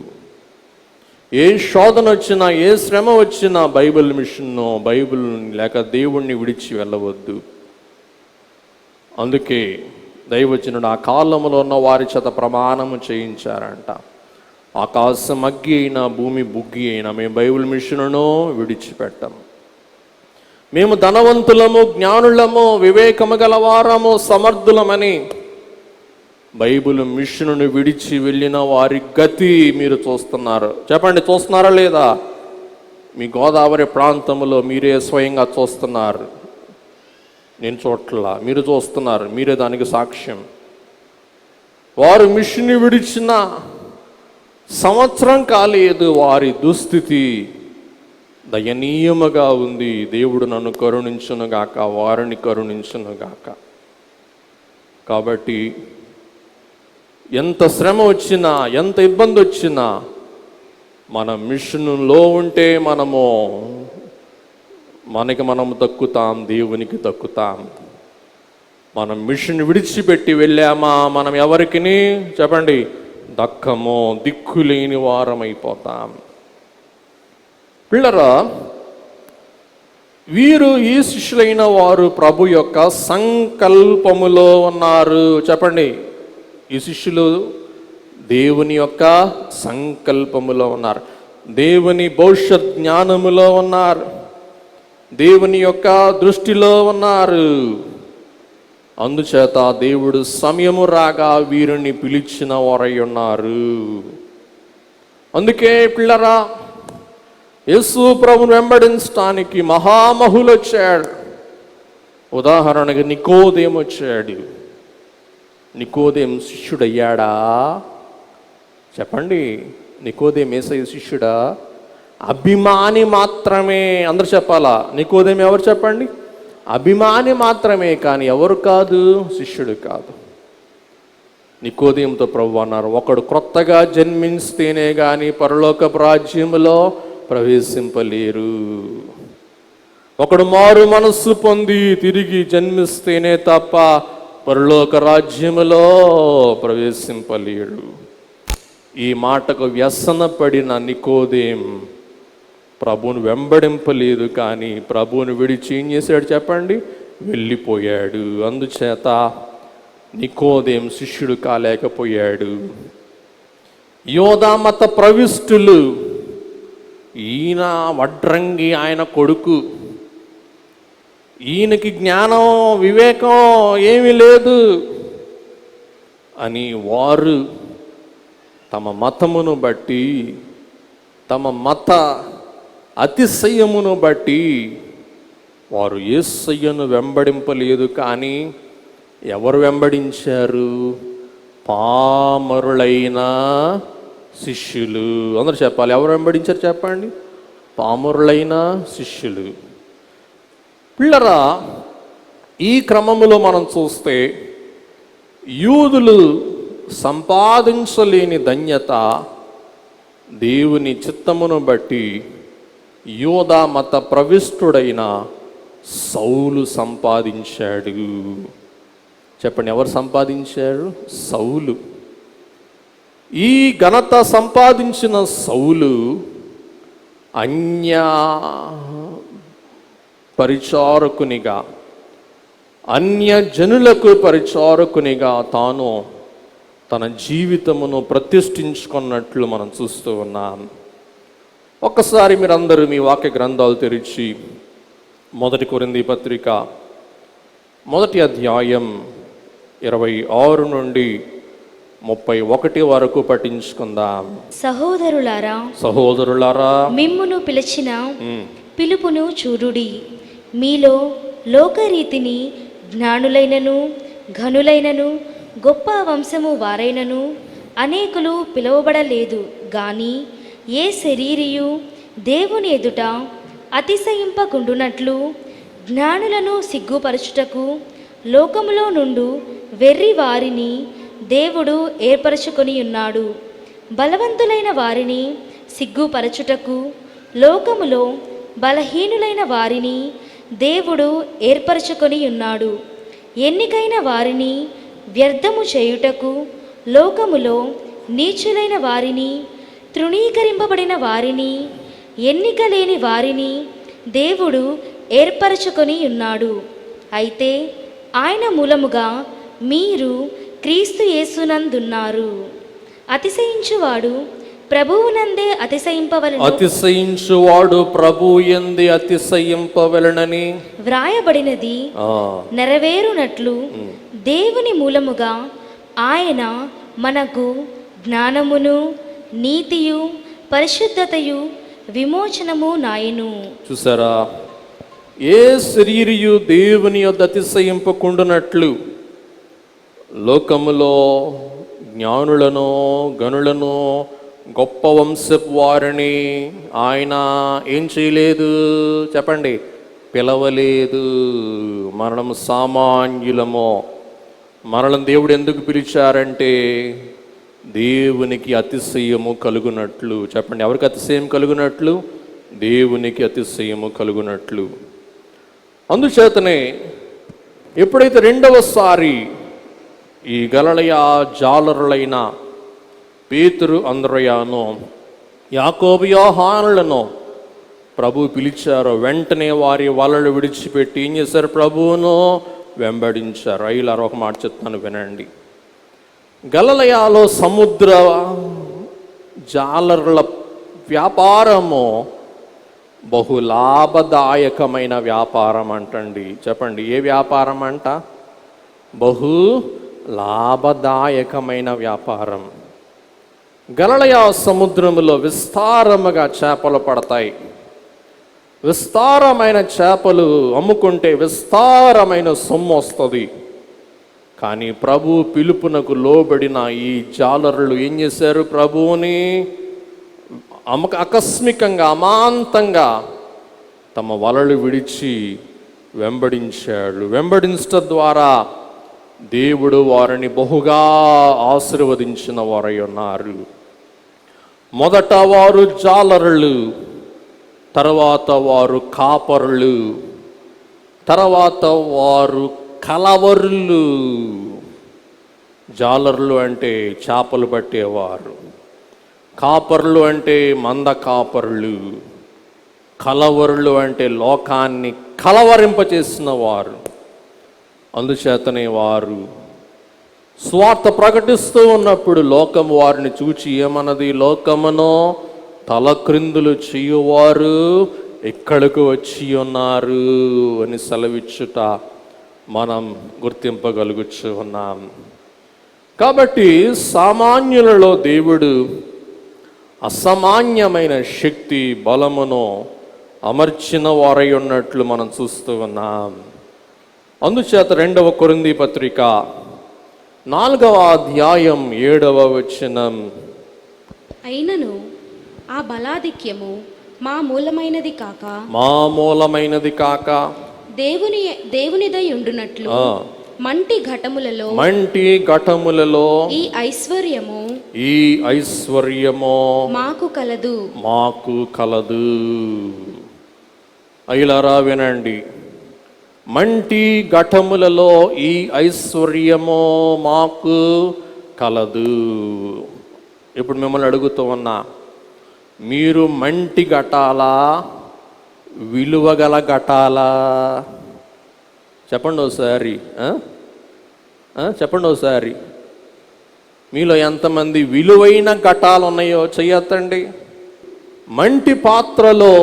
ఏ శోధన వచ్చినా, ఏ శ్రమ వచ్చినా బైబిల్ మిషన్ను, బైబిల్ లేక దేవుణ్ణి విడిచి వెళ్ళవద్దు. అందుకే దైవజనుడు ఆ కాలంలో ఉన్న వారి చేత ప్రమాణము చేయించారంట. ఆకాశం అగ్గి అయినా, భూమి బుగ్గి అయినా మేము బైబిల్ మిషన్ను విడిచిపెట్టము. మేము ధనవంతులము, జ్ఞానులము, వివేకము గలవారము, సమర్థులమని బైబిల్ మిషన్ను విడిచి వెళ్ళిన వారి గతి మీరు చూస్తున్నారు. చెప్పండి, చూస్తున్నారా లేదా? మీ గోదావరి ప్రాంతంలో మీరే స్వయంగా చూస్తున్నారు. నేను చూడట్లా, మీరు చూస్తున్నారు. మీరే దానికి సాక్ష్యం. వారు మిషన్ని విడిచిన సంవత్సరం కాలేదు, వారి దుస్థితి దయనీయముగా ఉంది. దేవుడు నన్ను కరుణించునుగాక, వారిని కరుణించునుగాక. కాబట్టి ఎంత శ్రమ వచ్చినా, ఎంత ఇబ్బంది వచ్చినా మన మిషన్లో ఉంటే మనము దక్కుతాం, దేవునికి దక్కుతాం. మనం మిషన్ విడిచిపెట్టి వెళ్ళామా, మనం ఎవరికి చెప్పండి దక్కమో, దిక్కులేని వారమైపోతాం. పిల్లరా, వీరు ఈ శిష్యులైన వారు ప్రభు యొక్క సంకల్పములో ఉన్నారు. చెప్పండి, ఈ శిష్యులు దేవుని యొక్క సంకల్పములో ఉన్నారు, దేవుని భవిష్యత్ జ్ఞానములో ఉన్నారు, దేవుని యొక్క దృష్టిలో ఉన్నారు. అందుచేత దేవుడు సమయము రాగా వీరిని పిలిచిన వారై ఉన్నారు. అందుకే పిల్లరా, యేసు ప్రభువును వెంబడించడానికి మహామహులు వచ్చాడు. ఉదాహరణగా నికోదేము వచ్చాడు. నికోదేము శిష్యుడయ్యాడా? చెప్పండి, నికోదేము యేసయ్య శిష్యుడా? అభిమాని మాత్రమే. అందరూ చెప్పాలా? నికోదేము ఎవరు చెప్పండి? అభిమాని మాత్రమే, కానీ ఎవరు కాదు, శిష్యుడు కాదు. నికోదేముతో ప్రభు అన్నారు, ఒకడు క్రొత్తగా జన్మిస్తేనే కానీ పరలోకపు రాజ్యములో ప్రవేశింపలేరు. ఒకడు మారు మనస్సు పొంది తిరిగి జన్మిస్తేనే తప్ప పరలోక రాజ్యములో ప్రవేశింపలేడు. ఈ మాటకు వ్యసన పడిన నికోదేము ప్రభువును వెంబడింపలేదు, కానీ ప్రభువును విడిచి ఏం చేశాడు చెప్పండి? వెళ్ళిపోయాడు. అందుచేత నికోదేము శిష్యుడు కాలేకపోయాడు. యోధా మత ప్రవిష్టులు, ఈయన వడ్రంగి, ఆయన కొడుకు, ఈయనకి జ్ఞానం వివేకం ఏమీ లేదు అని వారు తమ మతమును బట్టి, తమ మత అతిశయమును బట్టి వారు యేసయ్యను వెంబడింపలేదు. కానీ ఎవరు వెంబడించారు? పామరులైన శిష్యులు. అందరూ చెప్పాలి, ఎవరు వెంబడించారు చెప్పండి? పామరులైన శిష్యులు. పిల్లరా, ఈ క్రమములో మనం చూస్తే యూదులు సంపాదించలేని ధన్యత దేవుని చిత్తమును బట్టి యూదా మత ప్రవిష్టుడైన సౌలు సంపాదించాడు. చెప్పండి, ఎవరు సంపాదించారు? సౌలు. ఈ ఘనత సంపాదించిన సౌలు అన్య పరిచారకునిగా, అన్య జనులకు పరిచారకునిగా తాను తన జీవితమును ప్రతిష్ఠించుకున్నట్లు మనం చూస్తూ ఉన్నాం. ఒక్కసారి మీరందరూ మీ వాక్య గ్రంథాలు తెరిచి 1 కొరింథీ పత్రిక 1వ అధ్యాయం 26 నుండి 31 వరకు పఠించుకుందాం. సహోదరులారా మిమ్మును పిలిచిన పిలుపును చూడుడి. మీలో లోకరీతిని జ్ఞానులైనను ఘనులైనను గొప్ప వంశము వారైనను అనేకులు పిలువబడలేదు గాని ఏ శరీరియు దేవుని ఎదుట అతిశయింపకుండునట్లు జ్ఞానులను సిగ్గుపరచుటకు లోకములో నుండు వెర్రి వారిని దేవుడు ఏర్పరచుకొని ఉన్నాడు. బలవంతులైన వారిని సిగ్గుపరచుటకు లోకములో బలహీనులైన వారిని దేవుడు ఏర్పరచుకొని ఉన్నాడు. ఎన్నికైన వారిని వ్యర్థము చేయుటకు లోకములో నీచులైన వారిని, తృణీకరింపబడిన వారిని, ఎన్నిక లేని వారిని దేవుడు ఏర్పరచుకొని ఉన్నాడు. అయితే ఆయన మూలముగా మీరు క్రీస్తు యేసునందున్నారు. అతిశయించువాడు ప్రభువునందే అతిశయింపవలెను. అతిశయించువాడు ప్రభువుయందే అతిశయింపవలెనని వ్రాయబడినది నెరవేరునట్లు దేవుని మూలముగా ఆయన మనకు జ్ఞానమును, నీతియు, పరిశుద్ధతయు, విమోచనము నాయను. చూసారా, ఏ శరీరియు దేవుని యొద్ద అతిశయింపకుండునట్లు లోకములో జ్ఞానులను, గనులను, గొప్ప వంశపు వారిని ఆయన ఏం చేయలేదు? చెప్పండి, పిలవలేదు. మరణం సామాన్యులమో. మరణం దేవుడు ఎందుకు పిలిచారంటే దేవునికి అతిశయము కలుగునట్లు. చెప్పండి, ఎవరికి అతిశయం కలుగునట్లు? దేవునికి అతిశయము కలుగునట్లు. అందుచేతనే ఎప్పుడైతే రెండవసారి ఈ గలిలయ జాలరులైన పేతురు, అంద్రయాను, యాకోబు, యోహానులను ప్రభు పిలిచారో వెంటనే వారి వలలు విడిచిపెట్టి ఏం చేశారు? ప్రభువును వెంబడించారు. అయ్యలారు, ఒక మాట చెప్తాను వినండి. గలిలయలో సముద్ర జాలరుల వ్యాపారము బహు లాభదాయకమైన వ్యాపారం అంటండి. చెప్పండి, ఏ వ్యాపారం అంట? బహు లాభదాయకమైన వ్యాపారం. గలిలయ సముద్రములో విస్తారముగా చేపలు పడతాయి. విస్తారమైన చేపలు అమ్ముకుంటే విస్తారమైన సొమ్ము వస్తుంది. కానీ ప్రభు పిలుపునకు లోబడిన ఈ జాలరులు ఏం చేశారు? ప్రభువుని ఆకస్మికంగా, అమాంతంగా తమ వలలు విడిచి వెంబడించాడు. వెంబడించడం ద్వారా దేవుడు వారిని బహుగా ఆశీర్వదించిన వారై ఉన్నారు. మొదట వారు జాలరులు, తర్వాత వారు కాపరులు, తర్వాత వారు కలవరులు. జాలరులు అంటే చేపలు పట్టేవారు, కాపరులు అంటే మంద కాపరులు, కలవరులు అంటే లోకాన్ని కలవరింపచేసిన వారు. అందుచేతనే వారు స్వార్థ ప్రకటిస్తూ ఉన్నప్పుడు లోకం వారిని చూచి ఏమన్నది? లోకమును తలక్రిందులు చేయువారు ఇక్కడకు వచ్చి ఉన్నారు అని సెలవిచ్చుట మనం గుర్తింపగలుగుచు ఉన్నాం. కాబట్టి సామాన్యులలో దేవుడు అసామాన్యమైన శక్తి, బలమును అమర్చిన వారై ఉన్నట్లు మనం చూస్తూ ఉన్నాం. అందుచేత 2వ కొరింథీ పత్రిక 4వ అధ్యాయం 7వ వచనం, అయినను ఆ బలాధిక్యము మా మూలమైనది కాక దేవునిదై ఉండునట్లు మంటి ఘటములలో ఈ ఐశ్వర్యము మాకు కలదు. అయ్యలారా వినండి, మంటి ఘటములలో ఈ ఐశ్వర్యము మాకు కలదు. ఇప్పుడు మిమ్మల్ని అడుగుతూ ఉన్నా, మీరు మంటి ఘటాలా, విలువగల ఘటాలా? చెప్పండి ఒకసారి. చెప్పండి ఒకసారి, మీలో ఎంతమంది విలువైన ఘటాలు ఉన్నాయో చెయ్యొద్దండి. మంటి పాత్రలో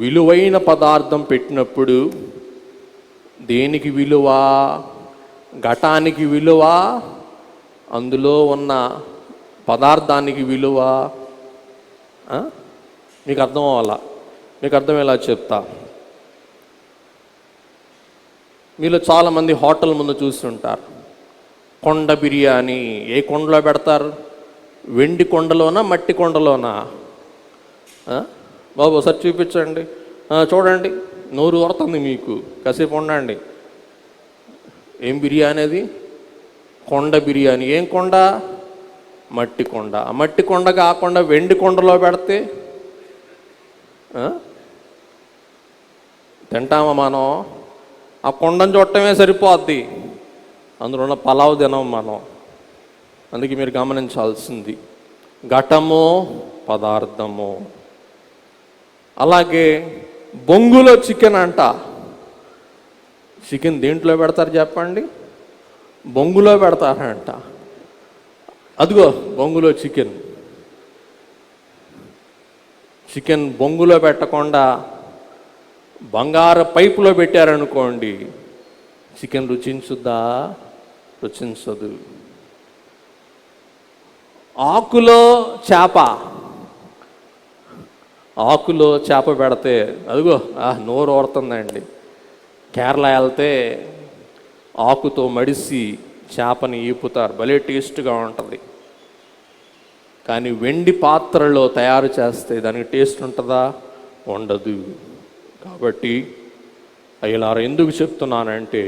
విలువైన పదార్థం పెట్టినప్పుడు దేనికి విలువ? ఘటానికి విలువ, అందులో ఉన్న పదార్థానికి విలువ. మీకు అర్థం అవ్వాలా? మీకు అర్థమయ్యేలా చెప్తా. మీలో చాలామంది హోటల్ ముందు చూస్తుంటారు, కొండ బిర్యానీ. ఏ కొండలో పెడతారు? వెండి కొండలోనా, మట్టి కొండలోనా? బాబు ఒకసారి చూపించండి. చూడండి, నోరు ఊరుతుంది మీకు. కాసేపు ఉండండి. ఏం బిర్యానీ అది? కొండ బిర్యానీ. ఏం కొండ? మట్టి కొండ. ఆ మట్టి కొండ కాకుండా వెండి కొండలో పెడితే తింటామా మనం? ఆ కొండను చూడటమే సరిపోద్ది, అందులో ఉన్న పలావ్ తినం మనం. అందుకే మీరు గమనించాల్సింది ఘటము, పదార్థము. అలాగే బొంగులో చికెన్ అంట. చికెన్ దేంట్లో పెడతారు చెప్పండి? బొంగులో పెడతారంట. అదిగో బొంగులో చికెన్. చికెన్ బొంగులో పెట్టకుండా బంగారు పైపులో పెట్టారనుకోండి, చికెన్ రుచించుద్దా? రుచించదు. ఆకులో చేప పెడితే అదిగో నోరు ఊరుతుందండి. కేరళ వెళ్తే ఆకుతో మడిసి చేపని ఈపుతారు, భలే టేస్ట్గా ఉంటుంది. కానీ వెండి పాత్రలో తయారు చేస్తే దానికి టేస్ట్ ఉంటుందా? ఉండదు. కాబట్టి అయ్యలారా, ఎందుకు చెప్తున్నానంటే,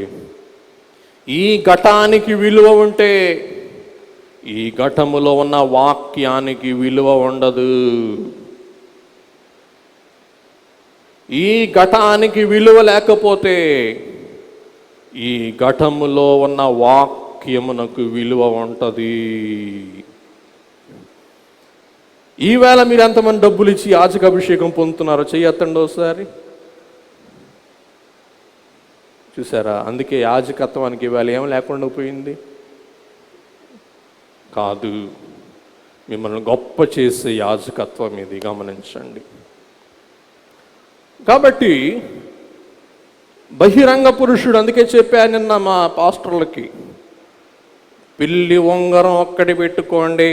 ఈ ఘటానికి విలువ ఉంటే ఈ ఘటములో ఉన్న వాక్యానికి విలువ ఉండదు. ఈ ఘటానికి విలువ లేకపోతే ఈ ఘటములో ఉన్న వాక్యమునకు విలువ ఉంటుంది. ఈవేళ మీరు ఎంతమంది డబ్బులు ఇచ్చి యాజక అభిషేకం పొందుతున్నారో చెయ్యొద్దండి ఒకసారి. చూసారా? అందుకే యాజకత్వానికి ఇవాళ ఏం లేకుండా పోయింది కాదు, మిమ్మల్ని గొప్ప చేసే యాజకత్వం ఇది. గమనించండి. కాబట్టి బహిరంగ పురుషుడు, అందుకే చెప్పాను నిన్న మా పాస్టర్లకి, పిల్లి ఉంగరం ఒక్కటి పెట్టుకోండి,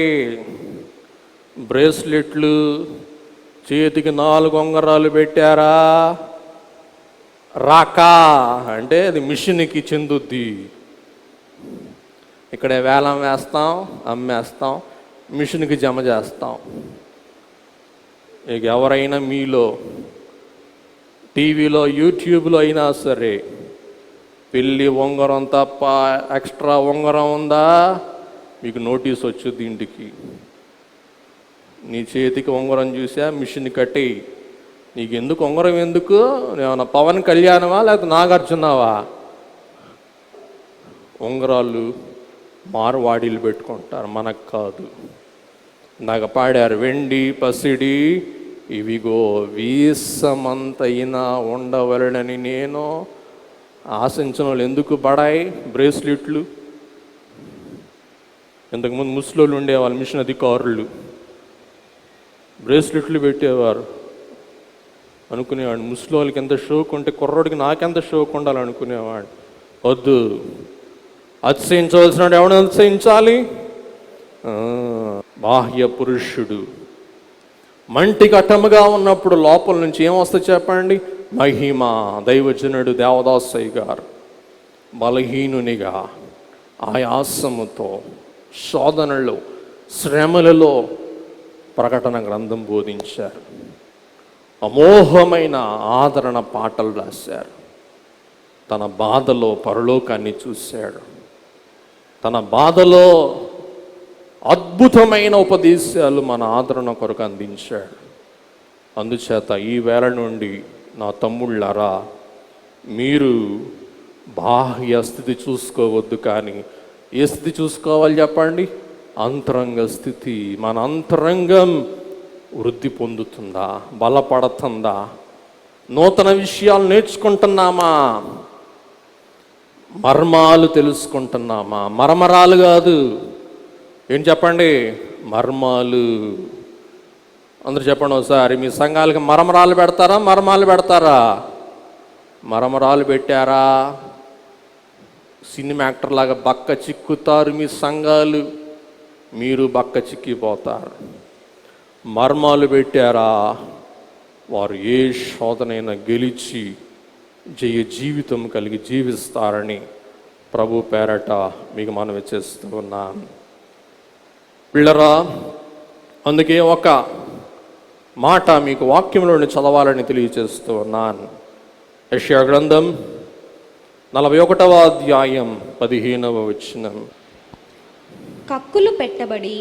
బ్రేస్లెట్లు, చేతికి 4 ఉంగరాలు పెట్టారా రాకా అంటే అది మిషన్కి చెందుద్ది. ఇక్కడ వేలం వేస్తాం, అమ్మేస్తాం, మిషన్కి జమ చేస్తాం. ఇక ఎవరైనా మీలో టీవీలో, యూట్యూబ్లో అయినా సరే, పెళ్ళి ఉంగరం తప్ప ఎక్స్ట్రా ఉంగరం ఉందా, మీకు నోటీస్ వచ్చుద్ది ఇంటికి. నీ చేతికి ఉంగరం చూసా, మిషన్ కట్టి, నీకు ఎందుకు ఉంగరం? ఎందుకు? ఏమన్నా పవన్ కళ్యాణవా లేకపోతే నాగార్జునవా? ఉంగరాలు మార్వాడీలు పెట్టుకుంటారు, మనకు కాదు. నాకు పాడారు, వెండి పసిడి ఇవిగో వీసమంతైనా ఉండవలనని నేను ఆశించిన వాళ్ళు ఎందుకు బడాయి బ్రేస్లెట్లు. ఇంతకుముందు ముస్లింలు ఉండేవాళ్ళు, మిషన్ అధికారులు బ్రేస్లెట్లు పెట్టేవారు. అనుకునేవాడు, ముస్లిం వాళ్ళకి ఎంత షోక్ ఉంటే కుర్రోడికి నాకెంత షోక్ ఉండాలనుకునేవాడు. వద్దు, అతిశయించవలసిన ఎవడు అతిశయించాలి? బాహ్య పురుషుడు మంటి ఘటముగా ఉన్నప్పుడు లోపల నుంచి ఏమొస్తుంది చెప్పండి? మహిమ. దైవజనుడు దేవదాసయ్య గారు బలహీనునిగా ఆయాసముతో శోధనలో శ్రమలలో ప్రకటన గ్రంథం బోధించారు. అమోఘమైన ఆదరణ పాటలు రాశారు. తన బాధలో పరలోకాన్ని చూశాడు. తన బాధలో అద్భుతమైన ఉపదేశాలు మన ఆదరణ కొరకు అందించాడు. అందుచేత ఈ వేళ నుండి నా తమ్ముళ్ళారా, మీరు బాహ్య స్థితి చూసుకోవద్దు, కానీ ఏ స్థితి చూసుకోవాలి చెప్పండి? అంతరంగ స్థితి. మన అంతరంగం వృద్ధి పొందుతుందా, బలపడుతుందా, నూతన విషయాలు నేర్చుకుంటున్నామా, మర్మాలు తెలుసుకుంటున్నామా? మరమరాలు కాదు, ఏం చెప్పండి? మర్మాలు. అందరూ చెప్పండి ఒకసారి, మీ సంఘాలకి మరమరాలు పెడతారా, మర్మాలు పెడతారా? మరమరాలు పెట్టారా, సినిమా యాక్టర్ లాగా బక్క చిక్కుతారు మీ సంఘాలు, మీరు బక్క చిక్కిపోతారు. మర్మాలు పెట్టారా, వారు ఏ శోధనైనా గెలిచి జయ జీవితం కలిగి జీవిస్తారని ప్రభు పేరట మీకు మనవి చేస్తూ ఉన్నాను. పిల్లరా, అందుకే ఒక మాట మీకు వాక్యంలోని చదవాలని తెలియజేస్తూ ఉన్నాను. యెషయా గ్రంథం 41వ అధ్యాయం 15వ వచనం. కక్కులు పెట్టబడి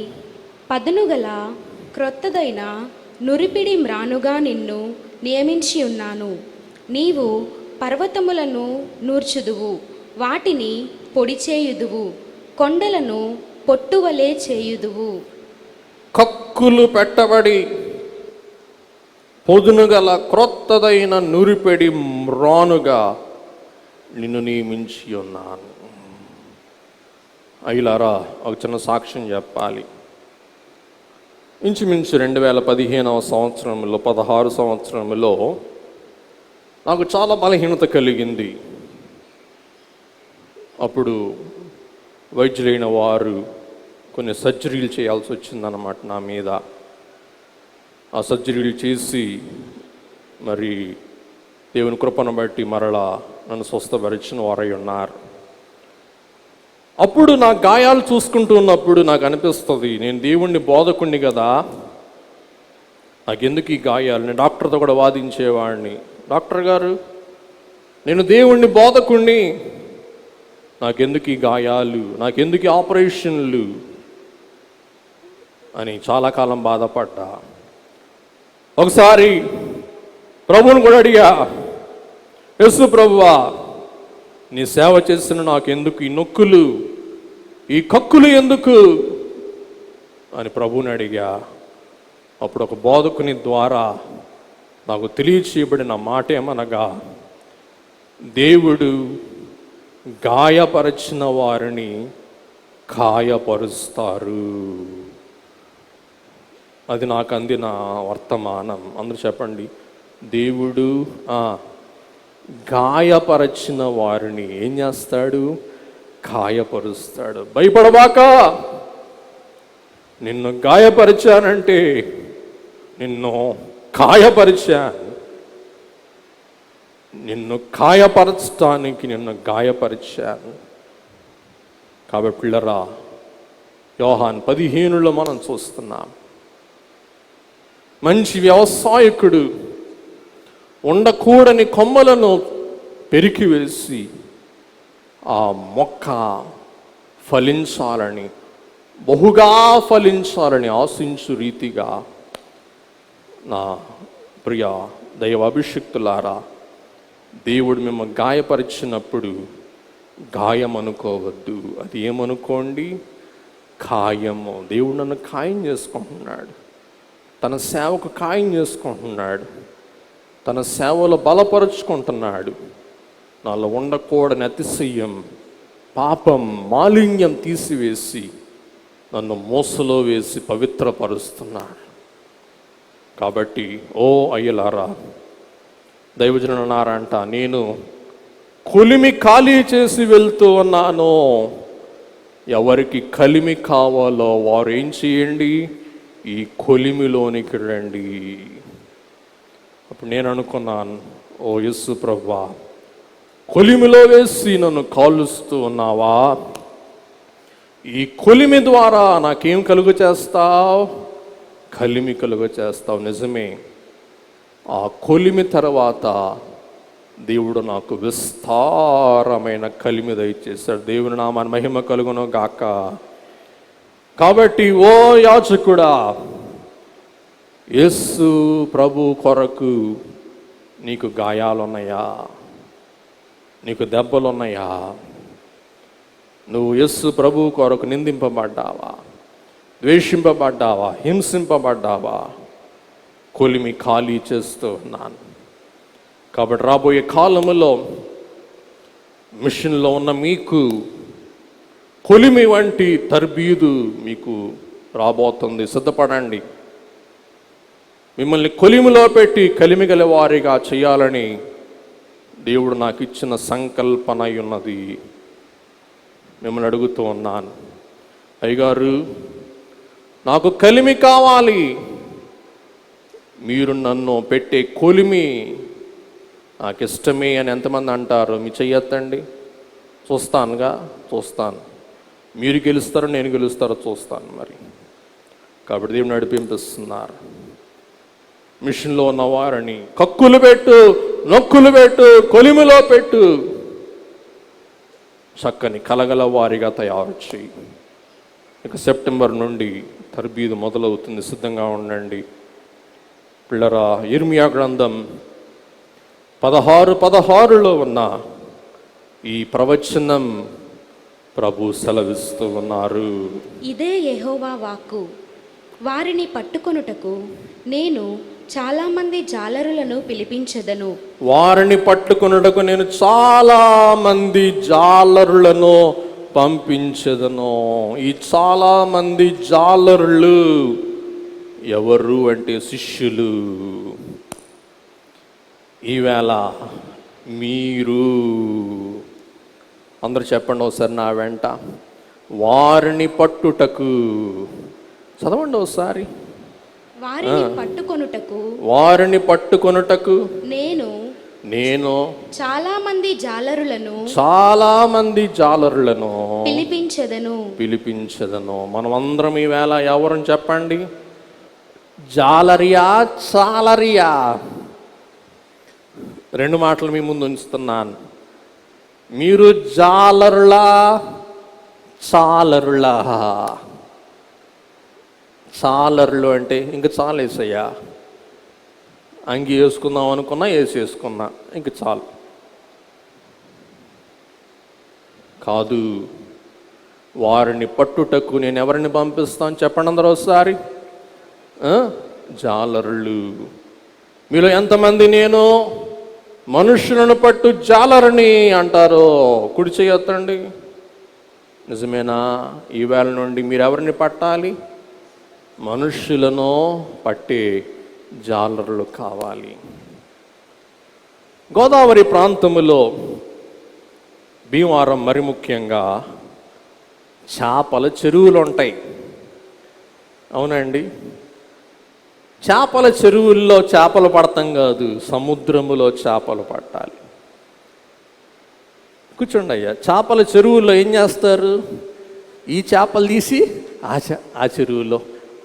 పదునుగల క్రొత్తదైన నురిపిడి మ్రానుగా నిన్ను నియమించి ఉన్నాను. నీవు పర్వతములను నూర్చుదువు, వాటిని పొడి చేయుదువు, కొండలను పొట్టువలే చేయుదువు. కక్కులు పెట్టబడి పొదునుగల క్రొత్తదైన నురిపెడి మ్రానుగా నిన్ను నియమించి ఉన్నాను. అయ్యలారా, ఒక చిన్న సాక్ష్యం చెప్పాలి. ఇంచుమించు 2015వ సంవత్సరంలో 16 సంవత్సరంలో నాకు చాలా బలహీనత కలిగింది. అప్పుడు వైద్యులైన వారు కొన్ని సర్జరీలు చేయాల్సి వచ్చిందన్నమాట నా మీద. ఆ సర్జరీలు చేసి మరి దేవుని కృపను బట్టి మరలా నన్ను స్వస్థపరిచిన వారై ఉన్నారు. అప్పుడు నా గాయాలు చూసుకుంటూ ఉన్నప్పుడు నాకు అనిపిస్తుంది, నేను దేవుణ్ణి బోధకుణ్ణి కదా, నాకెందుకు ఈ గాయాలు? నేను డాక్టర్తో కూడా వాదించేవాడిని, డాక్టర్ గారు నేను దేవుణ్ణి బోధకుణ్ణి, నాకెందుకు ఈ గాయాలు, నాకెందుకు ఈ ఆపరేషన్లు అని చాలా కాలం బాధపడ్డా. ఒకసారి ప్రభువుని కూడా అడిగా, యేసు ప్రభువా, నీ సేవ చేసిన నాకెందుకు ఈ నొక్కులు, ఈ కక్కులు ఎందుకు అని ప్రభువుని అడిగా. అప్పుడు ఒక బోధకుని ద్వారా నాకు తెలియచేయబడిన మాట ఏమనగా, దేవుడు గాయపరచిన వారిని గాయపరుస్తారు. అది నాకు అందిన వర్తమానం. అందరూ చెప్పండి, దేవుడు గాయపరచిన వారిని ఏం చేస్తాడు? గాయపరుస్తాడు. భయపడబాక, నిన్ను గాయపరిచానంటే నిన్ను గాయపరిచాను, నిన్ను గాయపరచడానికి నిన్ను గాయపరిచాను. కాబట్టి పిల్లరా, యోహాను 15లో మనం చూస్తున్నాం, మంచి వ్యవసాయకుడు ఉండకూడని కొమ్మలను పెరికివేసి ఆ మొక్క ఫలించాలని, బహుగా ఫలించాలని ఆశించు రీతిగా నా ప్రియ దైవాభిషిక్తులారా, దేవుడు మిమ్మల్ని గాయపరిచినప్పుడు గాయం అనుకోవద్దు. అది ఏమనుకోండి? ఖాయము. దేవుడు నన్ను ఖాయం చేసుకుంటున్నాడు, తన సేవకు ఖాయం చేసుకుంటున్నాడు, తన సేవలో బలపరుచుకుంటున్నాడు. నాలో ఉండకూడని అతిశయం, పాపం, మాలిన్యం తీసివేసి నన్ను మోసలో వేసి పవిత్రపరుస్తున్నాడు. కాబట్టి ఓ అయ్యలారా, దైవజనులారంట, నేను కొలిమి ఖాళీ చేసి వెళ్తూ ఉన్నాను. ఎవరికి కలిమి కావాలో వారు ఏం చేయండి? ఈ కొలిమిలోనికి రండి. అప్పుడు నేను అనుకున్నాను, ఓ యేసు ప్రభువా, కొలిమిలో వేసి నన్ను కాలుస్తూ ఉన్నావా? ఈ కొలిమి ద్వారా నాకేం కలుగ చేస్తావు? కలిమి కలుగ చేస్తావు. నిజమే, ఆ కొలిమి తర్వాత దేవుడు నాకు విస్తారమైన కలిమి దయచేశాడు. దేవుని నామాన్ని మహిమ కలుగును గాక. కాబట్టి ఓ యాజకుడా, యేసు ప్రభు కొరకు నీకు గాయాలున్నాయా? నీకు దెబ్బలున్నాయా? నువ్వు యేసు ప్రభు కొరకు నిందింపబడ్డావా? ద్వేషింపబడ్డావా? హింసింపబడ్డావా? కొలిమి ఖాళీ చేస్తూ ఉన్నాను. కాబట్టి రాబోయే కాలములో మిషన్లో ఉన్న మీకు కొలిమి వంటి తర్బీదు మీకు రాబోతుంది. సిద్ధపడండి. మిమ్మల్ని కొలిమిలో పెట్టి కలిమి గల వారిగా చేయాలని దేవుడు నాకు ఇచ్చిన సంకల్పన ఉన్నది. మిమ్మల్ని అడుగుతూ ఉన్నాను, అయ్యగారు నాకు కలిమి కావాలి, మీరు నన్ను పెట్టే కొలిమి నాకు ఇష్టమే అని ఎంతమంది అంటారు? మీ చెయ్యొద్దండి. చూస్తాను. మీరు గెలుస్తారో నేను గెలుస్తారో చూస్తాను. మరి కాబట్టి దేవుడు నడిపింపిస్తున్నారు. మిషన్లో ఉన్న వారిని కక్కులు పెట్టు, నొక్కులు పెట్టు, కొలిమిలో పెట్టు, చక్కని కలగల వారిగా తయారు చేయి. ఇక సెప్టెంబర్ నుండి తర్బీదు మొదలవుతుంది. సిద్ధంగా ఉండండి పిల్లరా. ఇర్మియా గ్రంథం 16:16 ఉన్న ఈ ప్రవచనం ప్రభు సెలవిస్తూ ఉన్నారు. ఇదే యెహోవా వాక్కు, వారిని పట్టుకొనుటకు నేను చాలా మంది జాలరులను పిలిపించెదను. వారిని పట్టుకొనుటకు నేను చాలా మంది జాలరులను పంపించెదను. ఈ చాలా మంది జాలరులు ఎవరు అంటే శిష్యులు. ఈవేళ మీరు అందరూ చెప్పండి ఒకసారి నా వెంట, వారిని పట్టుటకు. చదవండి ఒకసారి. వారిని పట్టుకొనుటకు నేను చాలా మంది జాలరులను పిలిపించెదను. మనమందరం ఈవేళ ఎవరని చెప్పండి? జాలరియా, చాలరియా? రెండు మాటలు మీ ముందు ఉంచుతున్నాను. మీరు జాలరులా, చాలరులా? చాలరులు అంటే ఇంక చాలేసయ్యా, అంగి వేసుకుందాం అనుకున్నా వేసేసుకున్నా, ఇంక చాలు కాదు. వారిని పట్టుటకు నేను ఎవరిని పంపిస్తాను చెప్పండి అందరూ ఒకసారి. జాలరులు. మీలో ఎంతమంది నేను మనుషులను పట్టు జాలరుని అంటారో కుడి చేయొద్దండి. నిజమేనా? ఈవేళ నుండి మీరు ఎవరిని పట్టాలి? మనుష్యులను పట్టే జాలరులు కావాలి. గోదావరి ప్రాంతములో భీమవరం మరి ముఖ్యంగా చేపల చెరువులు ఉంటాయి. అవునండి. చేపల చెరువుల్లో చేపలు పడతాం కాదు, సముద్రములో చేపలు పట్టాలి. కూర్చోండి అయ్యా. చేపల చెరువుల్లో ఏం చేస్తారు? ఈ చేపలు తీసి ఆ చెరువులో,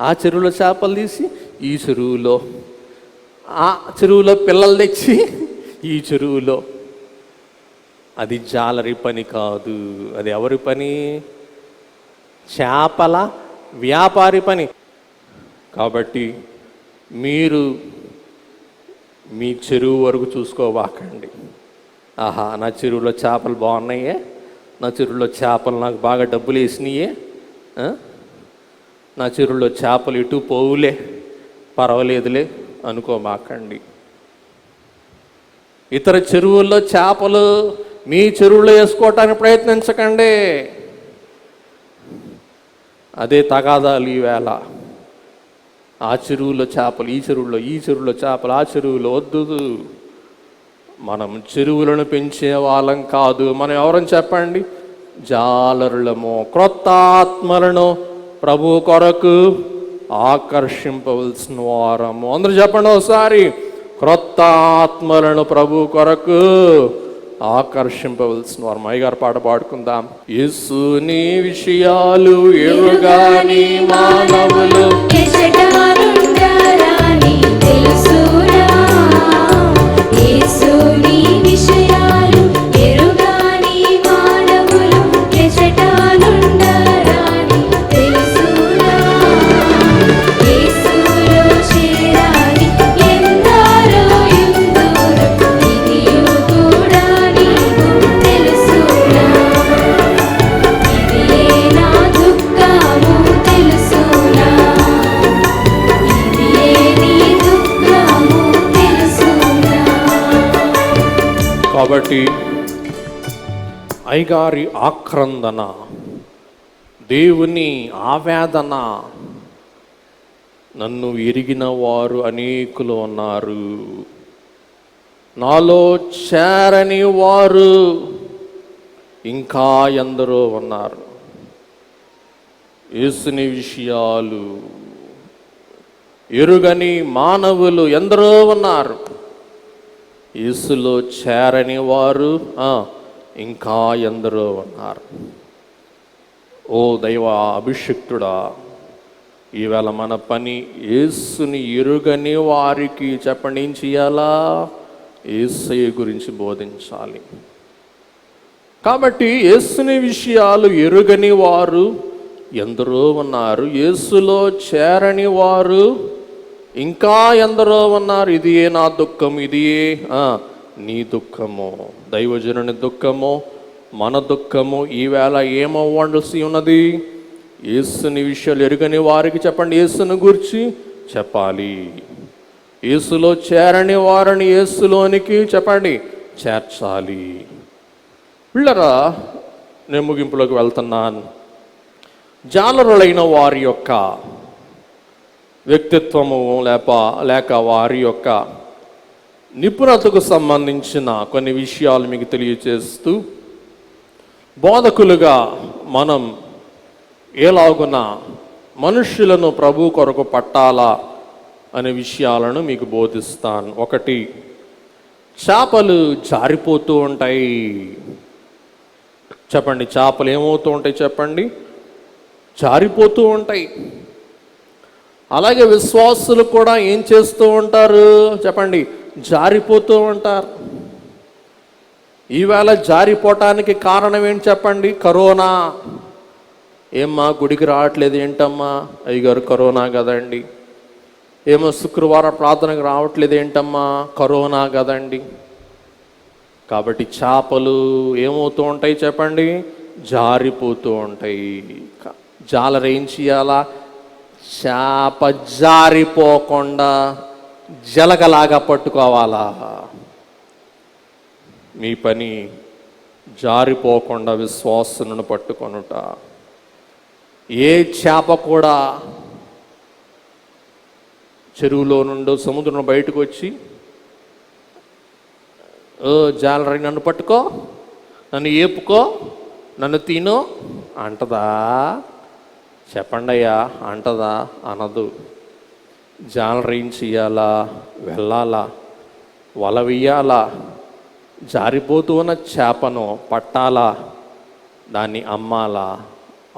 ఆ చెరువులో చేపలు తీసి ఈ చెరువులో, ఆ చెరువులో పిల్లలు తెచ్చి ఈ చెరువులో. అది జాలరి పని కాదు. అది ఎవరి పని? చేపల వ్యాపారి పని. కాబట్టి మీరు మీ చెరువు వరకు చూసుకోవాకండి. ఆహా, నా చెరువులో చేపలు బాగున్నాయే, నా చెరువులో చేపలు నాకు బాగా డబ్బులు వేసినాయే, నా చెరువులో చేపలు ఇటు పోవులే, పర్వాలేదులే అనుకోమాకండి. ఇతర చెరువుల్లో చేపలు మీ చెరువులో వేసుకోవటానికి ప్రయత్నించకండి. అదే తగాదాలు ఈవేళ. ఆ చెరువులో చేపలు ఈ చెరువులో, ఈ చెరువులో చేపలు ఆ చెరువులో. వద్దు. మనం చెరువులను పెంచే వాళ్ళం కాదు. మనం ఎవరని చెప్పండి? జాలరులము. క్రొత్త ఆత్మలను ప్రభు కొరకు ఆకర్షింపవలసిన వారము. అందరూ చెప్పండి ఒకసారి. క్రొత్త ఆత్మలను ప్రభు కొరకు ఆకర్షింపవలసిన వారు. అయ్యగారు పాట పాడుకుందాం. యేసుని విషయాలు ఎరుగాని మానవులు తెలుసురా యేసుని విషయాలు కాబట్టి అయ్యగారి ఆక్రందన, దేవుని ఆవేదన, నన్ను ఎరిగిన వారు అనేకులు ఉన్నారు, నాలో చేరని వారు ఇంకా ఎందరో ఉన్నారు. యేసుని విషయాలు ఎరుగని మానవులు ఎందరో ఉన్నారు. యేసులో చేరని వారు ఇంకా ఎందరో ఉన్నారు. ఓ దైవ అభిషిక్తుడా, ఈవేళ మన పని యేసుని ఎరుగని వారికి చెప్పండి ఏం చేయాలా? యేసయ్య గురించి బోధించాలి. కాబట్టి యేసుని విషయాలు ఎరుగని వారు ఎందరో ఉన్నారు, యేసులో చేరని వారు ఇంకా ఎందరో ఉన్నారు. ఇది ఏ నా దుఃఖం, ఇది ఏ నీ దుఃఖము, దైవజనుని దుఃఖము, మన దుఃఖము. ఈవేళ ఏమవ్వాల్సి ఉన్నది? యేసుని విషయాలు ఎరుగని వారికి చెప్పండి యేసుని గురించి చెప్పాలి. యేసులో చేరని వారిని యేసులోనికి చెప్పండి చేర్చాలి. పిల్లరా, నేను ముగింపులోకి వెళ్తున్నాను. జాలరులైన వారి యొక్క వ్యక్తిత్వము లేక వారి యొక్క నిపుణతకు సంబంధించిన కొన్ని విషయాలు మీకు తెలియచేస్తూ, బోధకులుగా మనం ఎలాగున మనుష్యులను ప్రభు కొరకు పట్టాలా అనే విషయాలను మీకు బోధిస్తాను. ఒకటి, చేపలు జారిపోతూ ఉంటాయి. చెప్పండి, చేపలు ఏమవుతూ ఉంటాయి? చెప్పండి, జారిపోతూ ఉంటాయి. అలాగే విశ్వాసులు కూడా ఏం చేస్తూ ఉంటారు? చెప్పండి, జారిపోతూ ఉంటారు. ఈవేళ జారిపోవటానికి కారణం ఏంటి చెప్పండి? కరోనా. ఏమ్మా గుడికి రావట్లేదు ఏంటమ్మా? అయ్యగారు కరోనా కదండి. ఏమో శుక్రవారం ప్రార్థనకు రావట్లేదు ఏంటమ్మా? కరోనా కదండి. కాబట్టి చేపలు ఏమవుతూ ఉంటాయి చెప్పండి? జారిపోతూ ఉంటాయి. జాలరు ఏం చేయాలా? చేప జారిపోకుండా జలగలాగా పట్టుకోవాలా. మీ పని జారిపోకుండా విశ్వాసులను పట్టుకొనుట. ఏ చేప కూడా చెరువులో నుండి సముద్రం బయటకు వచ్చి జాలరి నన్ను పట్టుకో, నన్ను ఏపుకో, నన్ను తిను అంటదా? చెప్పండి అయ్యా, అంటదా? అనదు. జాలరి ఏం చెయ్యాలా? వెళ్ళాలా, వల వెయ్యాలా, జారిపోతూ ఉన్న చేపను పట్టాలా, దాన్ని అమ్మాలా.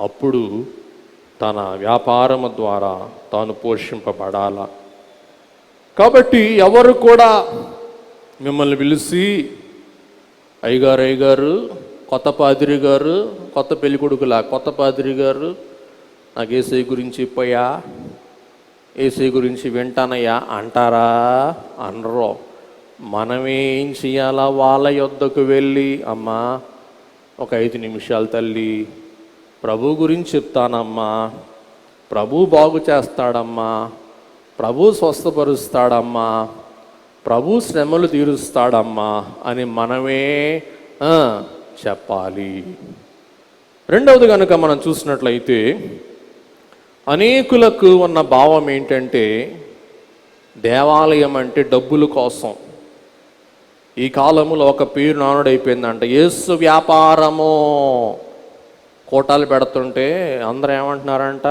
అప్పుడు తన వ్యాపారము ద్వారా తాను పోషింపబడాలా. కాబట్టి ఎవరు కూడా మిమ్మల్ని పిలిచి అయ్యగారు, కొత్త పాదిరి గారు, కొత్త పెళ్ళికొడుకులా కొత్త పాదిరి గారు, నాకు ఏసై గురించి చెప్పయ్యా, ఏసై గురించి వింటానయ్యా అంటారా? అనరు. మనమే ఏం చేయాలా? వాళ్ళ యొద్దకు వెళ్ళి, అమ్మా ఒక 5 నిమిషాలు తల్లి, ప్రభు గురించి చెప్తానమ్మా, ప్రభు బాగు చేస్తాడమ్మా, ప్రభు స్వస్థపరుస్తాడమ్మా, ప్రభు శ్రమలు తీరుస్తాడమ్మా అని మనమే చెప్పాలి. రెండవది కనుక మనం చూసినట్లయితే, అనేకులకు ఉన్న భావం ఏంటంటే దేవాలయం అంటే డబ్బుల కోసం. ఈ కాలంలో ఒక పేరు నానుడైపోయిందంట, యేసు వ్యాపారము. కోటాలు పెడుతుంటే అందరూ ఏమంటున్నారంట?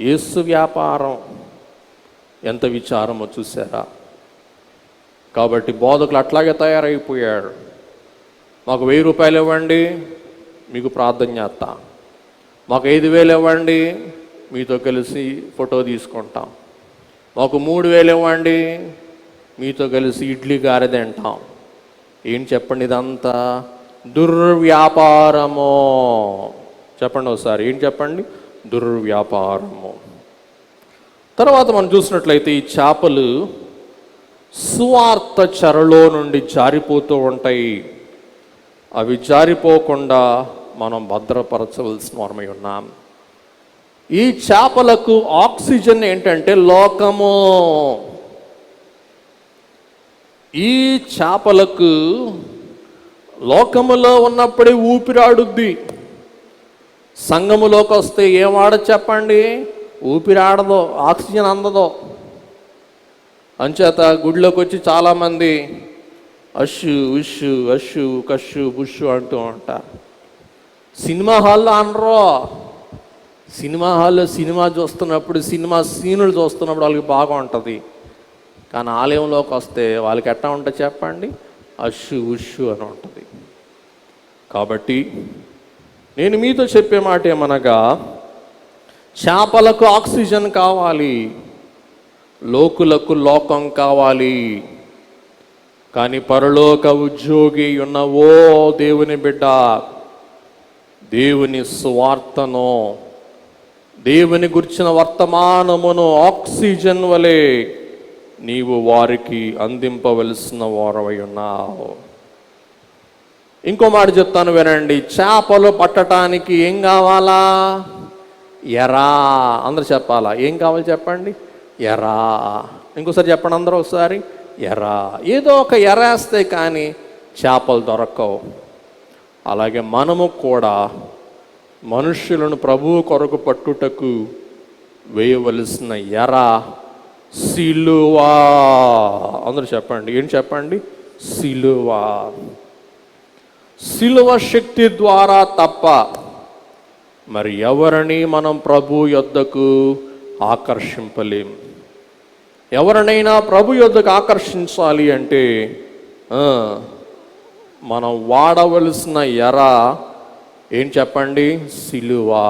యేసు వ్యాపారం. ఎంత విచారమో చూసారా? కాబట్టి బోధకులు అట్లాగే తయారైపోయాడు. మాకు 1000 రూపాయలు ఇవ్వండి, మీకు ప్రార్థన చేస్తా. మాకు 5000 ఇవ్వండి, మీతో కలిసి ఫోటో తీసుకుంటాం. మాకు 3000 ఇవ్వండి, మీతో కలిసి ఇడ్లీ గారె తింటాం. ఏం చెప్పండి? ఇదంతా దుర్వ్యాపారము. చెప్పండి ఒకసారి, ఏం చెప్పండి? దుర్వ్యాపారము. తర్వాత మనం చూసినట్లయితే ఈ చేపలు సువార్త చెరలో నుండి జారిపోతూ ఉంటాయి. అవి జారిపోకుండా మనం భద్రపరచవలసిన వారమై ఉన్నాం. ఈ చేపలకు ఆక్సిజన్ ఏంటంటే లోకము. ఈ చేపలకు లోకములో ఉన్నప్పుడే ఊపిరాడుద్ది. సంఘములోకి వస్తే ఏం ఆడదు చెప్పండి? ఊపిరాడదో, ఆక్సిజన్ అందదో. అంచేత గుడిలోకి వచ్చి చాలామంది అష్షు ఉష్షు అష్షు కష్షు బుష్షు అంటూ ఉంటారు. సినిమా హాల్లో అనరు. సినిమా హాల్లో సినిమా చూస్తున్నప్పుడు, సినిమా సీనులు చూస్తున్నప్పుడు వాళ్ళకి బాగా ఉంటుంది. కానీ ఆలయంలోకి వస్తే వాళ్ళకి ఎట్టా ఉంటుంది చెప్పండి? అష్షు ఉష్షు అని ఉంటుంది. కాబట్టి నేను మీతో చెప్పే మాట ఏమనగా, చేపలకు ఆక్సిజన్ కావాలి, లోకులకు లోకం కావాలి. కానీ పరలోక ఉద్యోగి ఉన్న ఓ దేవుని బిడ్డ, దేవుని సువార్తను, దేవుని గుర్చిన వర్తమానమును ఆక్సిజన్ వలె నీవు వారికి అందింపవలసిన వారవై ఉన్నావు. ఇంకో మాట చెప్తాను వినండి. చేపలు పట్టడానికి ఏం కావాలా? ఎరా. అందరు చెప్పాలా? ఏం కావాలి చెప్పండి? ఎరా. ఇంకోసారి చెప్పండి అందరూ ఒకసారి. ఎరా. ఏదో ఒక ఎరేస్తే కానీ చేపలు దొరకవు. అలాగే మనము కూడా మనుష్యులను ప్రభువు కొరకు పట్టుటకు వేయవలసిన ఎర సిలువా. అందరూ చెప్పండి. ఏం చెప్పండి? సిలువా. సిలువ శక్తి ద్వారా తప్ప మరి ఎవరిని మనం ప్రభు యొద్దకు ఆకర్షింపలేం. ఎవరినైనా ప్రభు యొద్దకు ఆకర్షించాలి అంటే మనం వాడవలసిన ఎర ఏం చెప్పండి? సిలువా.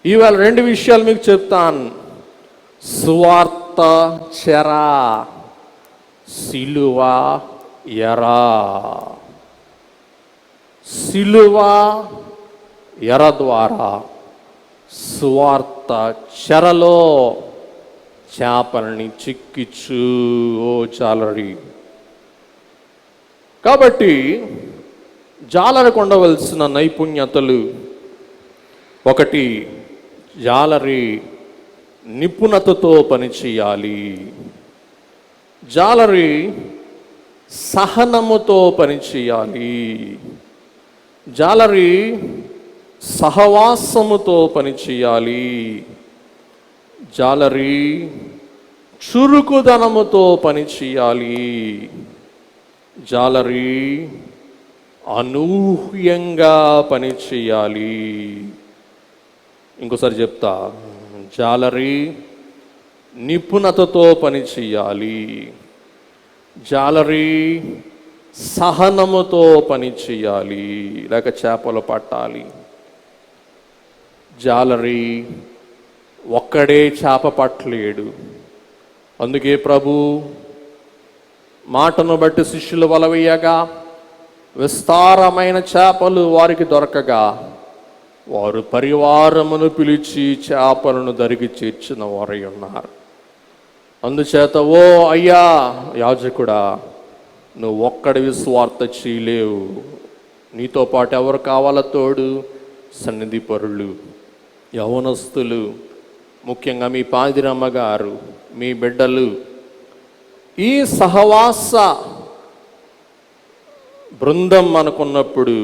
ఇవాళ రెండు విషయాలు మీకు చెప్తాను. సువార్త చెర, సిలువ ఎర. సిలువ ఎర ద్వారా సువార్త చెరలో చేపల్ని చిక్కిచ్చు. ఓ జాలరి. కాబట్టి జాలరికి ఉండవలసిన నైపుణ్యతలు, ఒకటి, జాలరి నిపుణతతో పనిచేయాలి. జాలరి సహనముతో పనిచేయాలి. జాలరి సహవాసముతో పనిచేయాలి. జాలరి చురుకుదనముతో పనిచేయాలి. జాలరి అనూహ్యంగా పనిచేయాలి. ఇంకోసారి చెప్తా. జాలరి నిపుణతతో పనిచేయాలి. జాలరి సహనముతో పనిచేయాలి, లేక చేపలు పట్టాలి. జాలరి ఒక్కడే చేప పట్టలేడు. అందుకే ప్రభు మాటను బట్టి శిష్యులు వలవేయగా విస్తారమైన చేపలు వారికి దొరకగా వారు పరివారమును పిలిచి చేపలను దరికి చేర్చిన వారై ఉన్నారు. అందుచేత ఓ అయ్యా యాజకుడా, నువ్వు ఒక్కడివి స్వార్థ చేయలేవు. నీతో పాటు ఎవరు కావాల తోడు? సన్నిధి పరులు, యవనస్తులు, ముఖ్యంగా మీ పాదిరమ్మ గారు, మీ బిడ్డలు. ఈ సహవాస బృందం మనకున్నప్పుడు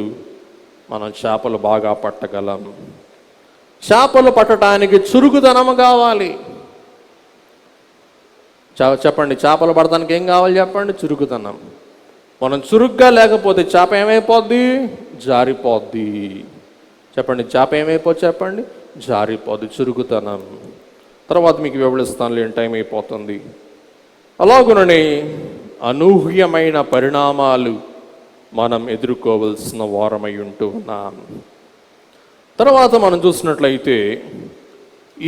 మనం చేపలు బాగా పట్టగలం. చేపలు పట్టడానికి చురుకుదనం కావాలి. చెప్పండి, చేపలు పడటానికి ఏం కావాలి చెప్పండి? చురుకుదనం. మనం చురుగ్గా లేకపోతే చేప ఏమైపోద్ది? జారిపోద్ది. చెప్పండి, చేప ఏమైపోద్ది చెప్పండి? జారిపోద్ది. చురుకుదనం. తర్వాత మీకు వివరిస్తాను, లేని టైం అయిపోతుంది. అలాగునని అనూహ్యమైన పరిణామాలు మనం ఎదుర్కోవలసిన వారమై ఉంటూ ఉన్నాం. తర్వాత మనం చూసినట్లయితే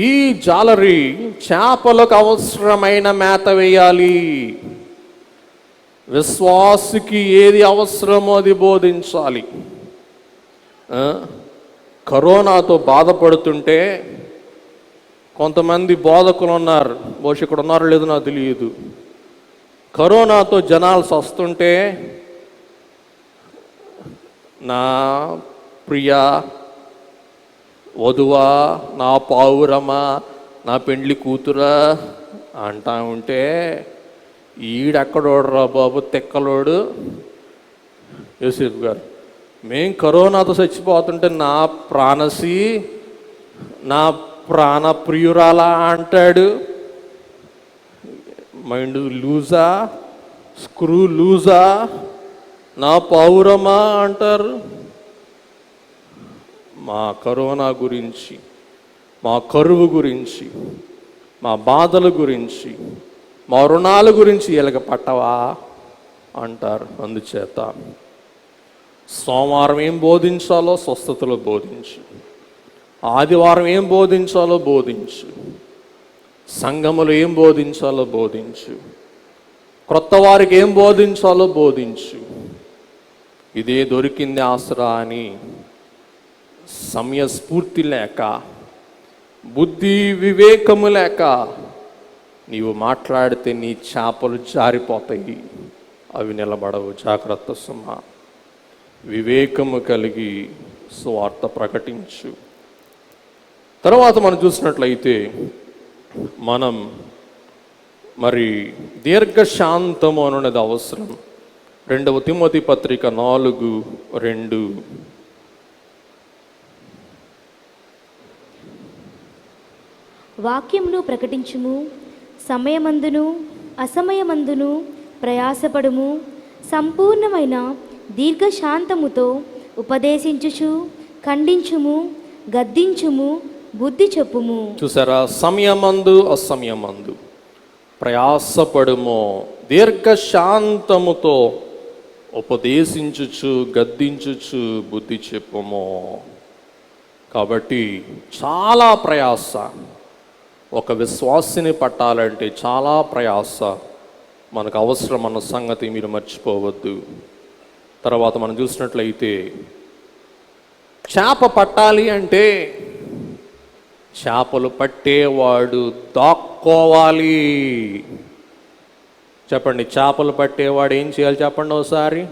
ఈ జాలరి చేపలకు అవసరమైన మేత వేయాలి. విశ్వాసికి ఏది అవసరమో అది బోధించాలి. కరోనాతో బాధపడుతుంటే కొంతమంది బోధకులు ఉన్నారు, బహుశా ఇక్కడ ఉన్నారో లేదో నాకు తెలియదు. కరోనాతో జనాలు వస్తుంటే నా ప్రియ వధువా, నా పావురమా, నా పెండ్లి కూతురా అంటా ఉంటే ఈడెక్కడోడరా బాబు తెక్కలోడు, యోసేపు గారు, మేం కరోనాతో చచ్చిపోతుంటే నా ప్రాణసి, నా ప్రాణప్రియురాలా అంటాడు. మైండ్ లూజా, స్క్రూ లూజా, నా పౌరమా అంటారు. మా కరోనా గురించి, మా కరువు గురించి, మా బాధల గురించి, మా రుణాల గురించి ఎలగ పట్టవా అంటారు. అందుచేత సోమవారం ఏం బోధించాలో స్వస్థతలో బోధించు, ఆదివారం ఏం బోధించాలో బోధించు, సంఘములు ఏం బోధించాలో బోధించు, క్రొత్త వారికి ఏం బోధించాలో బోధించు. ఇదే దొరికింది ఆసరా అని సమయస్ఫూర్తి లేక, బుద్ధి వివేకము లేక నీవు మాట్లాడితే నీ చేపలు జారిపోతాయి, అవి నిలబడవు. జాగ్రత్త సుమ. వివేకము కలిగి సువార్త ప్రకటించు. తర్వాత మనం చూసినట్లయితే మనం మరి దీర్ఘశాంతము అనేది అవసరం. 2 తిమోతి పత్రిక 4:2. వాక్యమును ప్రకటించుము, సమయమందును అసమయమందును ప్రయాసపడుము, సంపూర్ణమైన దీర్ఘశాంతముతో ఉపదేశించుచు, ఖండించుము, గద్దించుము, బుద్ధి చెప్పుము. చూసారా? సమయమందు అసమయమందు ప్రయాసపడుము, దీర్ఘశాంతముతో ఉపదేశించుచు, గద్దించుచు, బుద్ధి చెప్పుము. కాబట్టి చాలా ప్రయాస. ఒక విశ్వాసిని పట్టాలంటే చాలా ప్రయాస మనకు అవసరం అన్న సంగతి మీరు మర్చిపోవద్దు. తర్వాత మనం చూసినట్లయితే చేప పట్టాలి అంటే చేపలు పట్టేవాడు దాక్కోవాలి. చెప్పండి, చేపలు పట్టేవాడు ఏం చేయాలి చెప్పండి ఒకసారి?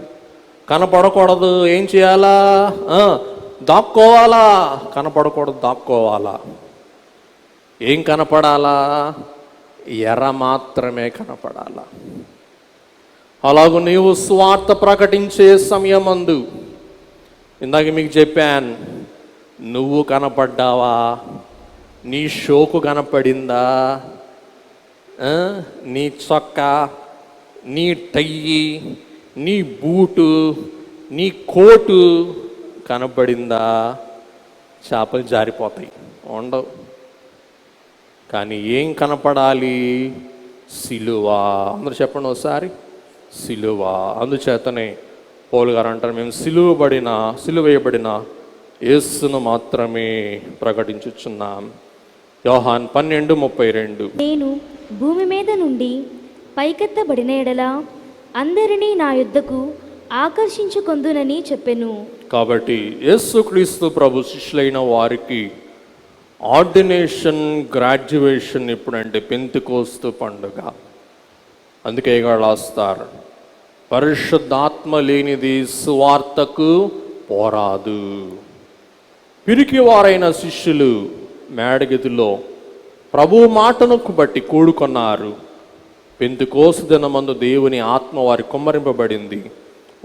కనపడకూడదు. ఏం చేయాలా? దాక్కోవాలా. కనపడకూడదు, దాక్కోవాలా. ఏం కనపడాలా? ఎర్ర మాత్రమే కనపడాలా. అలాగూ నీవు స్వార్థ ప్రకటించే సమయమందు, ఇందాక మీకు చెప్పాను, నువ్వు కనపడ్డావా? నీ షోకు కనపడిందా? నీ చొక్కా, నీ టయ్యి, నీ బూటు, నీ కోటు కనపడిందా? చేపలు జారిపోతాయి, ఉండవు. కానీ ఏం కనపడాలి? సిలువ. అందరూ చెప్పండి ఒకసారి, సిలువ. అందుచేతనే పౌలు గారు అంటారు, మేము సిలువ వేయబడిన యేసును మాత్రమే ప్రకటించుచున్నాం. యోహాన్ 12:32. నేను భూమి మీద నుండి పైకెత్తబడిన ఎడల అందరినీ నా యుద్ధకు ఆకర్షించుకొందునని చెప్పెను. కాబట్టి యేసుక్రీస్తు ప్రభు శిష్యులైన వారికి ఆర్డినేషన్, గ్రాడ్యుయేషన్ ఎప్పుడంటే పెంతెకోస్తు పండుగ. అందుకే రాస్తారు, పరిశుద్ధాత్మ లేనిది సువార్తకు పోరాదు. పిరికి వారైన శిష్యులు మేడగదిలో ప్రభు మాటను బట్టి కూడుకొన్నారు. పెంతెకోస్తు దినమందు దేవుని ఆత్మ వారి కుమ్మరింపబడింది.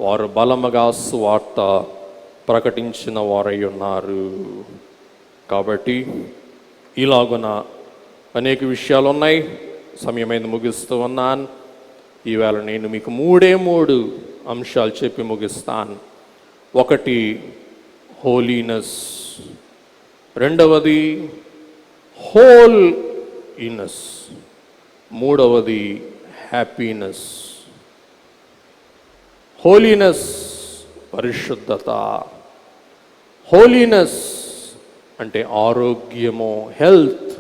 వారు బలముగా సువార్త ప్రకటించిన వారై ఉన్నారు. కాబట్టి ఇలాగున అనేక విషయాలు ఉన్నాయి. సమయమైంది, ముగిస్తూ ఉన్నాను. ఈవేళ నేను మీకు 3 అంశాలు చెప్పి ముగిస్తాను. ఒకటి హోలీనెస్, రెండవది హోల్ ఇనెస్, మూడవది హ్యాపీనెస్. హోలీనెస్ పరిశుద్ధత, హోలీనెస్ అంటే ఆరోగ్యము, హెల్త్.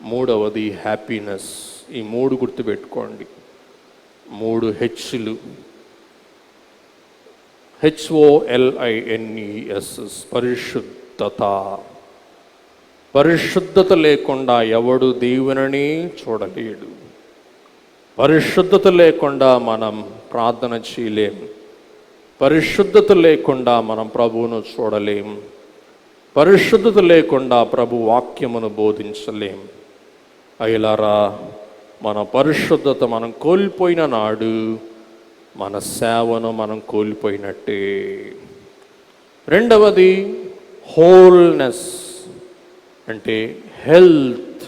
మూడవది హ్యాపీనెస్. ఈ 3 గుర్తుపెట్టుకోండి. 3 హెచ్లు, HOLINES, పరిశుద్ధత. పరిశుద్ధత లేకుండా ఎవడు దేవునిని చూడలేడు. పరిశుద్ధత లేకుండా మనం ప్రార్థన చేయలేం. పరిశుద్ధత లేకుండా మనం ప్రభువును చూడలేం. పరిశుద్ధత లేకుండా ప్రభు వాక్యమును బోధించలేం. అయ్యలారా, మన పరిశుద్ధత మనం కోల్పోయిన నాడు మన సేవను మనం కోల్పోయినట్టే. రెండవది హోల్నెస్, అంటే హెల్త్.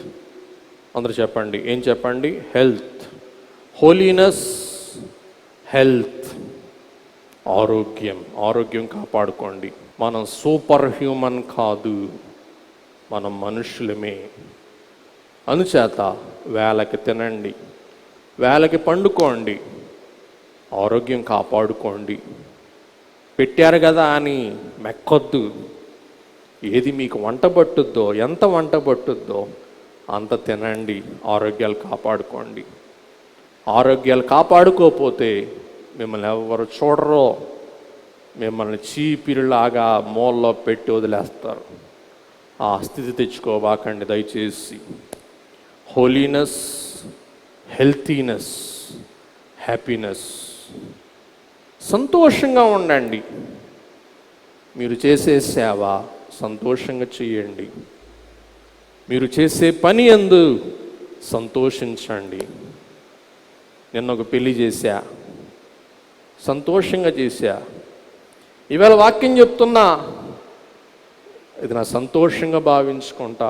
అందరూ చెప్పండి, ఏం చెప్పండి? హెల్త్. హోలీనెస్, హెల్త్, ఆరోగ్యం. ఆరోగ్యం కాపాడుకోండి. మనం సూపర్ హ్యూమన్ కాదు, మనం మనుషులమే. అందుచేత వేళకి తినండి, వేళకి పండుకోండి, ఆరోగ్యం కాపాడుకోండి. పెట్టారు కదా అని మెక్కొద్దు. ఏది మీకు వంట పట్టుద్దో, ఎంత వంట పట్టుద్దో అంత తినండి, ఆరోగ్యాలు కాపాడుకోండి. ఆరోగ్యాలు కాపాడుకోకపోతే మిమ్మల్ని ఎవరు చూడరో, మిమ్మల్ని చీపిరిలాగా మూలలో పెట్టి వదిలేస్తారు. ఆ స్థితి తెచ్చుకోబాకండి దయచేసి. Holiness, healthiness, happiness. సంతోషంగా ఉండండి. మీరు చేసే సేవ సంతోషంగా చేయండి. మీరు చేసే పని యందు సంతోషించండి. నిన్న ఒక పెళ్లి చేశా, సంతోషంగా చేశా. ఈవేళ వాక్యం చెప్తున్నా, ఇది నా సంతోషంగా భావించుకుంటా.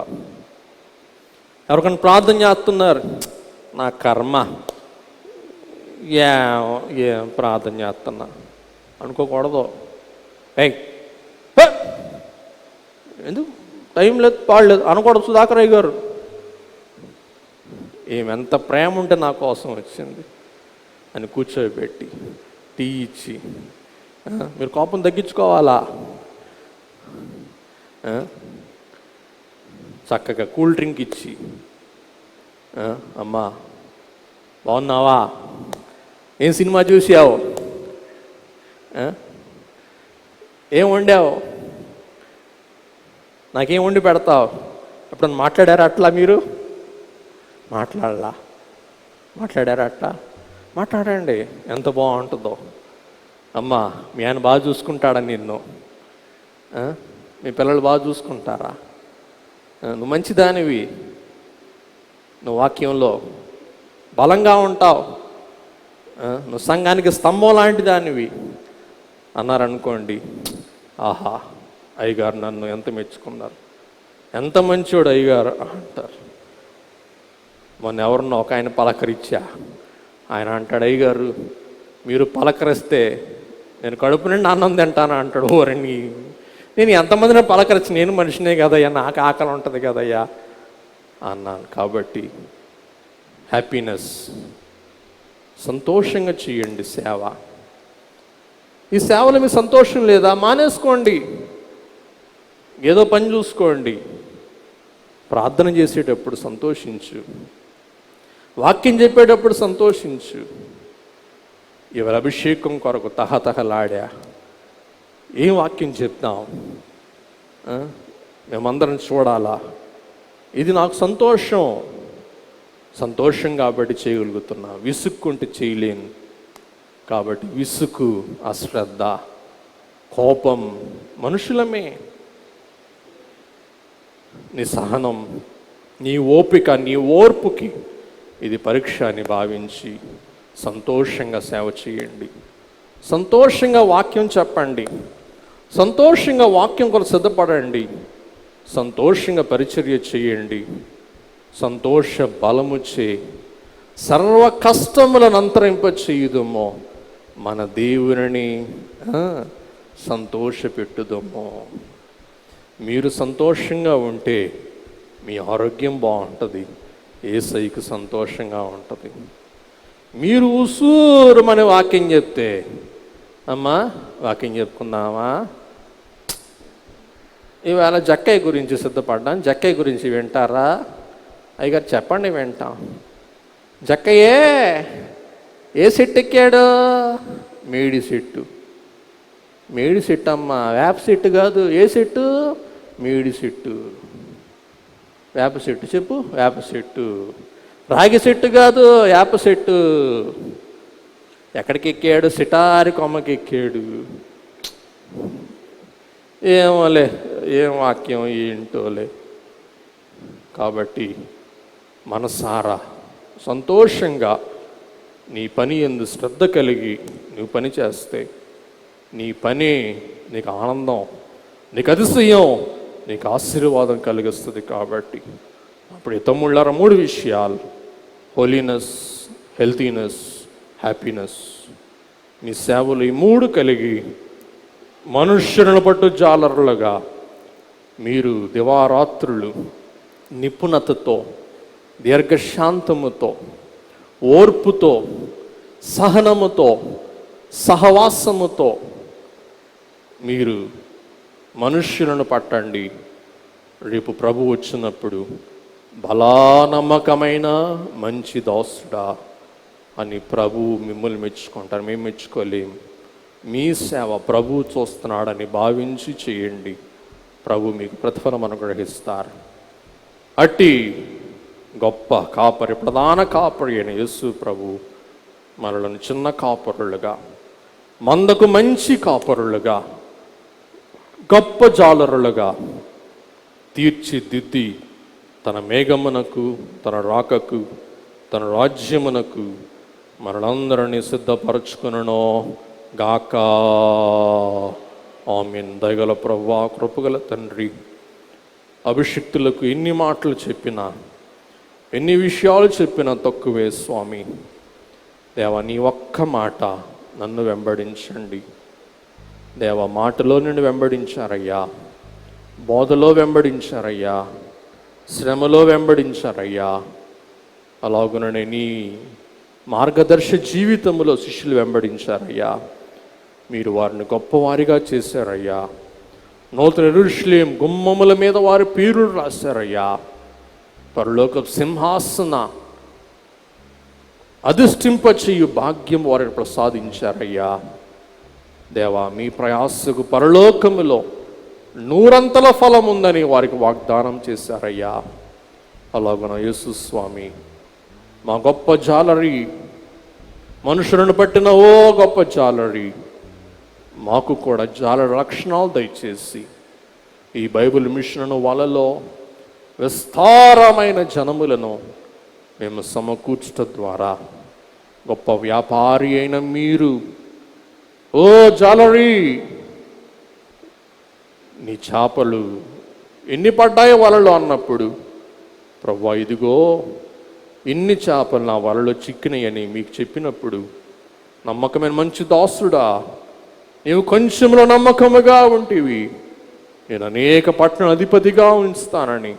ఎవరికైనా ప్రార్థన చేస్తున్నారు, నా కర్మ, ఏం ప్రార్థన చేస్తున్నా అనుకోకూడదు. ఎందుకు టైం లేదు, పాడలేదు అనకూడదు. సుధాకరయ్య గారు ఎంత ప్రేమ ఉంటే నా కోసం వచ్చింది అని కూర్చోబెట్టి టీ ఇచ్చి, మీరు కోపం తగ్గించుకోవాలా, చక్కగా కూల్ డ్రింక్ ఇచ్చి, అమ్మా బాగున్నావా, ఏం సినిమా చూసావు, ఏం వండావు, నాకేం వండి పెడతావు, ఎప్పుడన్నా మాట్లాడారా అట్లా? మీరు మాట్లాడారా అట్లా? మాట్లాడండి, ఎంత బాగుంటుందో. అమ్మా మీ ఆయన బాగా చూసుకుంటాడా నిన్ను? మీ పిల్లలు బాగా చూసుకుంటారా? నువ్వు మంచిదానివి, నువ్వు వాక్యంలో బలంగా ఉంటావు, నువ్వు సంఘానికి స్తంభం లాంటి దానివి అన్నారనుకోండి, ఆహా అయ్యగారు నన్ను ఎంత మెచ్చుకున్నారు, ఎంత మంచోడు అయ్యగారు అంటారు. మొన్న ఎవరన్నా ఒక ఆయన పలకరించా, ఆయన అంటాడు, అయ్యగారు మీరు పలకరిస్తే నేను కడుపు నుండి అన్నం తింటాను అంటాడు. ఓరని నేను ఎంతమందిని పలకరించి, నేను మనిషినే కదయ్యా, నాకు ఆకలి ఉంటుంది కదయ్యా అన్నాను. కాబట్టి హ్యాపీనెస్, సంతోషంగా చేయండి సేవ. ఈ సేవలో మీ సంతోషం లేదా? మానేసుకోండి, ఏదో పని చూసుకోండి. ప్రార్థన చేసేటప్పుడు సంతోషించు, వాక్యం చెప్పేటప్పుడు సంతోషించు. ఇవాళ అభిషేకం కొరకు తహతహలాడా, ఏం వాక్యం చెప్తాం, మేమందరం చూడాలా, ఇది నాకు సంతోషం. సంతోషం కాబట్టి చేయగలుగుతున్నా, విసుక్కుంటే చేయలేను. కాబట్టి విసుగు, అశ్రద్ధ, కోపం మనుషులమే. నీ సహనం, నీ ఓపిక, నీ ఓర్పుకి ఇది పరీక్ష అని భావించి సంతోషంగా సేవ చేయండి. సంతోషంగా వాక్యం చెప్పండి, సంతోషంగా వాక్యం కొరకు సిద్ధపడండి, సంతోషంగా పరిచర్య చేయండి. సంతోష బలముచే సర్వ కష్టములను అంతరింప చేయుదుమో, మన దేవుని సంతోషపెట్టుదమో. మీరు సంతోషంగా ఉంటే మీ ఆరోగ్యం బాగుంటుంది, యేసయ్యకు సంతోషంగా ఉంటుంది. మీరు ఉసూరుమని వాక్యం చెప్తే, అమ్మా వాక్యం చెప్పుకుందామా, ఇవాళ జక్కయ్య గురించి సిద్ధపడ్డాను, జక్కయ్య గురించి వింటారా? అయ్యగారు చెప్పండి, వింటాం. జక్కయ్యే ఏ సెట్ ఎక్కాడు? మేడి సెట్టు. మేడి సెట్టు అమ్మా, వేప సెట్టు కాదు. ఏ సెట్టు? మేడి సెట్టు. వేప చెట్టు చెప్పు, వేప చెట్టు. రాగి చెట్టు కాదు, వేప చెట్టు. ఎక్కడికి ఎక్కాడు? సిటారి కొమ్మకి ఎక్కాడు. ఏమోలే, ఏం వాక్యం ఏంటోలే. కాబట్టి మనసారా సంతోషంగా నీ పని యందు శ్రద్ధ కలిగి నువ్వు పని చేస్తే నీ పని నీకు ఆనందం, నీకు అతిశయం, నీకు ఆశీర్వాదం కలిగిస్తుంది. కాబట్టి అప్పుడు తమ్ముళ్ళారా 3 విషయాలు: హోలీనెస్, హెల్తీనెస్, హ్యాపీనెస్. మీ సేవలు ఈ 3 కలిగి మనుష్యులను పట్టు జాలరులుగా మీరు దివారాత్రులు నిపుణతతో, దీర్ఘశాంతముతో, ఓర్పుతో, సహనముతో, సహవాసముతో మీరు మనుష్యులను పట్టండి. రేపు ప్రభు వచ్చినప్పుడు బలా నమ్మకమైన మంచి దాసుడా అని ప్రభు మిమ్మల్ని మెచ్చుకుంటారు. మేము మెచ్చుకోలేము. మీ సేవ ప్రభు చూస్తున్నాడని భావించి చేయండి. ప్రభు మీకు ప్రతిఫలం అనుగ్రహిస్తారు. అట్టి గొప్ప కాపరి, ప్రధాన కాపరి అయిన యేసు ప్రభు మనలను చిన్న కాపరులుగా, మందకు మంచి కాపరులుగా, గొప్ప జాలరులుగా తీర్చిదిద్ది తన మేఘమునకు, తన రాకకు, తన రాజ్యమునకు మనలందరినీ సిద్ధపరచుకునను గాక. ఆమేన్. దయగల ప్రభువా, కృపగల తండ్రి, అభిషిక్తులకు ఎన్ని మాటలు చెప్పినా, ఎన్ని విషయాలు చెప్పినా తక్కువే స్వామి. దేవా, నీ ఒక్క మాట నన్ను వెంబడించండి. దేవా, మాటలో నుండి వెంబడించారయ్యా, బోధలో వెంబడించారయ్యా, శ్రమలో వెంబడించారయ్యా. అలాగుననే నీ మార్గదర్శ జీవితంలో శిష్యులు వెంబడించారయ్యా. మీరు వారిని గొప్పవారిగా చేశారయ్యా. నూతన యెరూషలేము గుమ్మముల మీద వారి పేరులు రాశారయ్యా. పరలోక సింహాసన అధిష్ఠింపచేయు భాగ్యం వారిని ప్రసాదించారయ్యా. దేవా, మీ ప్రయాసకు పరలోకములో 100 ఫలం ఉందని వారికి వాగ్దానం చేశారయ్యా. అలాగున యేసు స్వామి, మా గొప్ప జాలరి, మనుషులను పట్టిన ఓ గొప్ప జాలరి, మాకు కూడా జాలరి లక్షణాలు దయచేసి ఈ బైబిల్ మిషన్ను వాళ్ళలో విస్తారమైన జనములను మేము సమకూర్చడం ద్వారా గొప్ప వ్యాపారి అయిన మీరు, ఓ జాలరి, నీ చేపలు ఎన్ని పడ్డాయో వలలో అన్నప్పుడు, ప్రభువా ఇదిగో ఇన్ని చేపలు నా వలలో చిక్కినాయని మీకు చెప్పినప్పుడు, నమ్మకమైన మంచి దాసుడా, నీవు కొంచెంలో నమ్మకముగా ఉంటివి, నేను అనేక పట్టణ అధిపతిగా ఉంచుతానని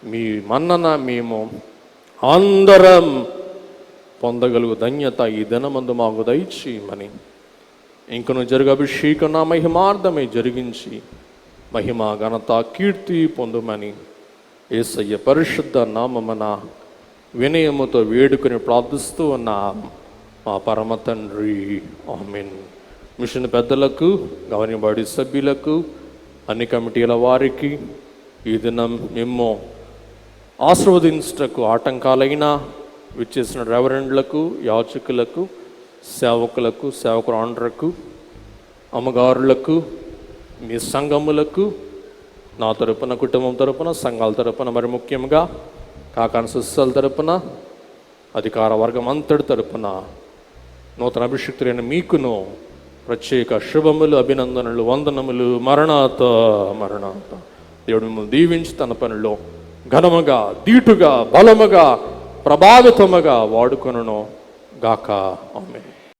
మీ మన్నన మేము అందరం పొందగలుగు ధన్యత ఈ దినమందు మాకు దయచేయమని, ఇంకను జరుగు అభిషేకం నా మహిమార్థమై జరిగించి మహిమ, ఘనత, కీర్తి పొందుమని యేసయ్య పరిశుద్ధ నామమున వినయముతో వేడుకొని ప్రార్థిస్తూ ఉన్న మా పరమ తండ్రి. ఆమేన్. మిషన్ పెద్దలకు, గవర్నింగ్ బాడీ సభ్యులకు, అన్ని కమిటీల వారికి ఈ దినం మేము ఆశీర్వదించుటకు ఆటంకాలైన విచ్చేసిన రెవరెండ్లకు, యాజకులకు, సేవకులకు, సేవకురాండ్రకు, అమ్మగారులకు, మీ సంఘములకు, నా తరపున, కుటుంబం తరపున, సంఘాల తరపున, మరి ముఖ్యంగా కాకాని సుస్సాల తరపున, అధికార వర్గం అంతటి తరపున నూతన అభిషిక్తులైన మీకును ప్రత్యేక శుభములు, అభినందనలు, వందనములు. మరణాత మరణాత. దేవుడు మిమ్మల్ని దీవించి తన పనిలో ఘనముగా, దీటుగా, బలముగా, ప్రభావితముగా వాడుకొనును గాక. ఆమేన్.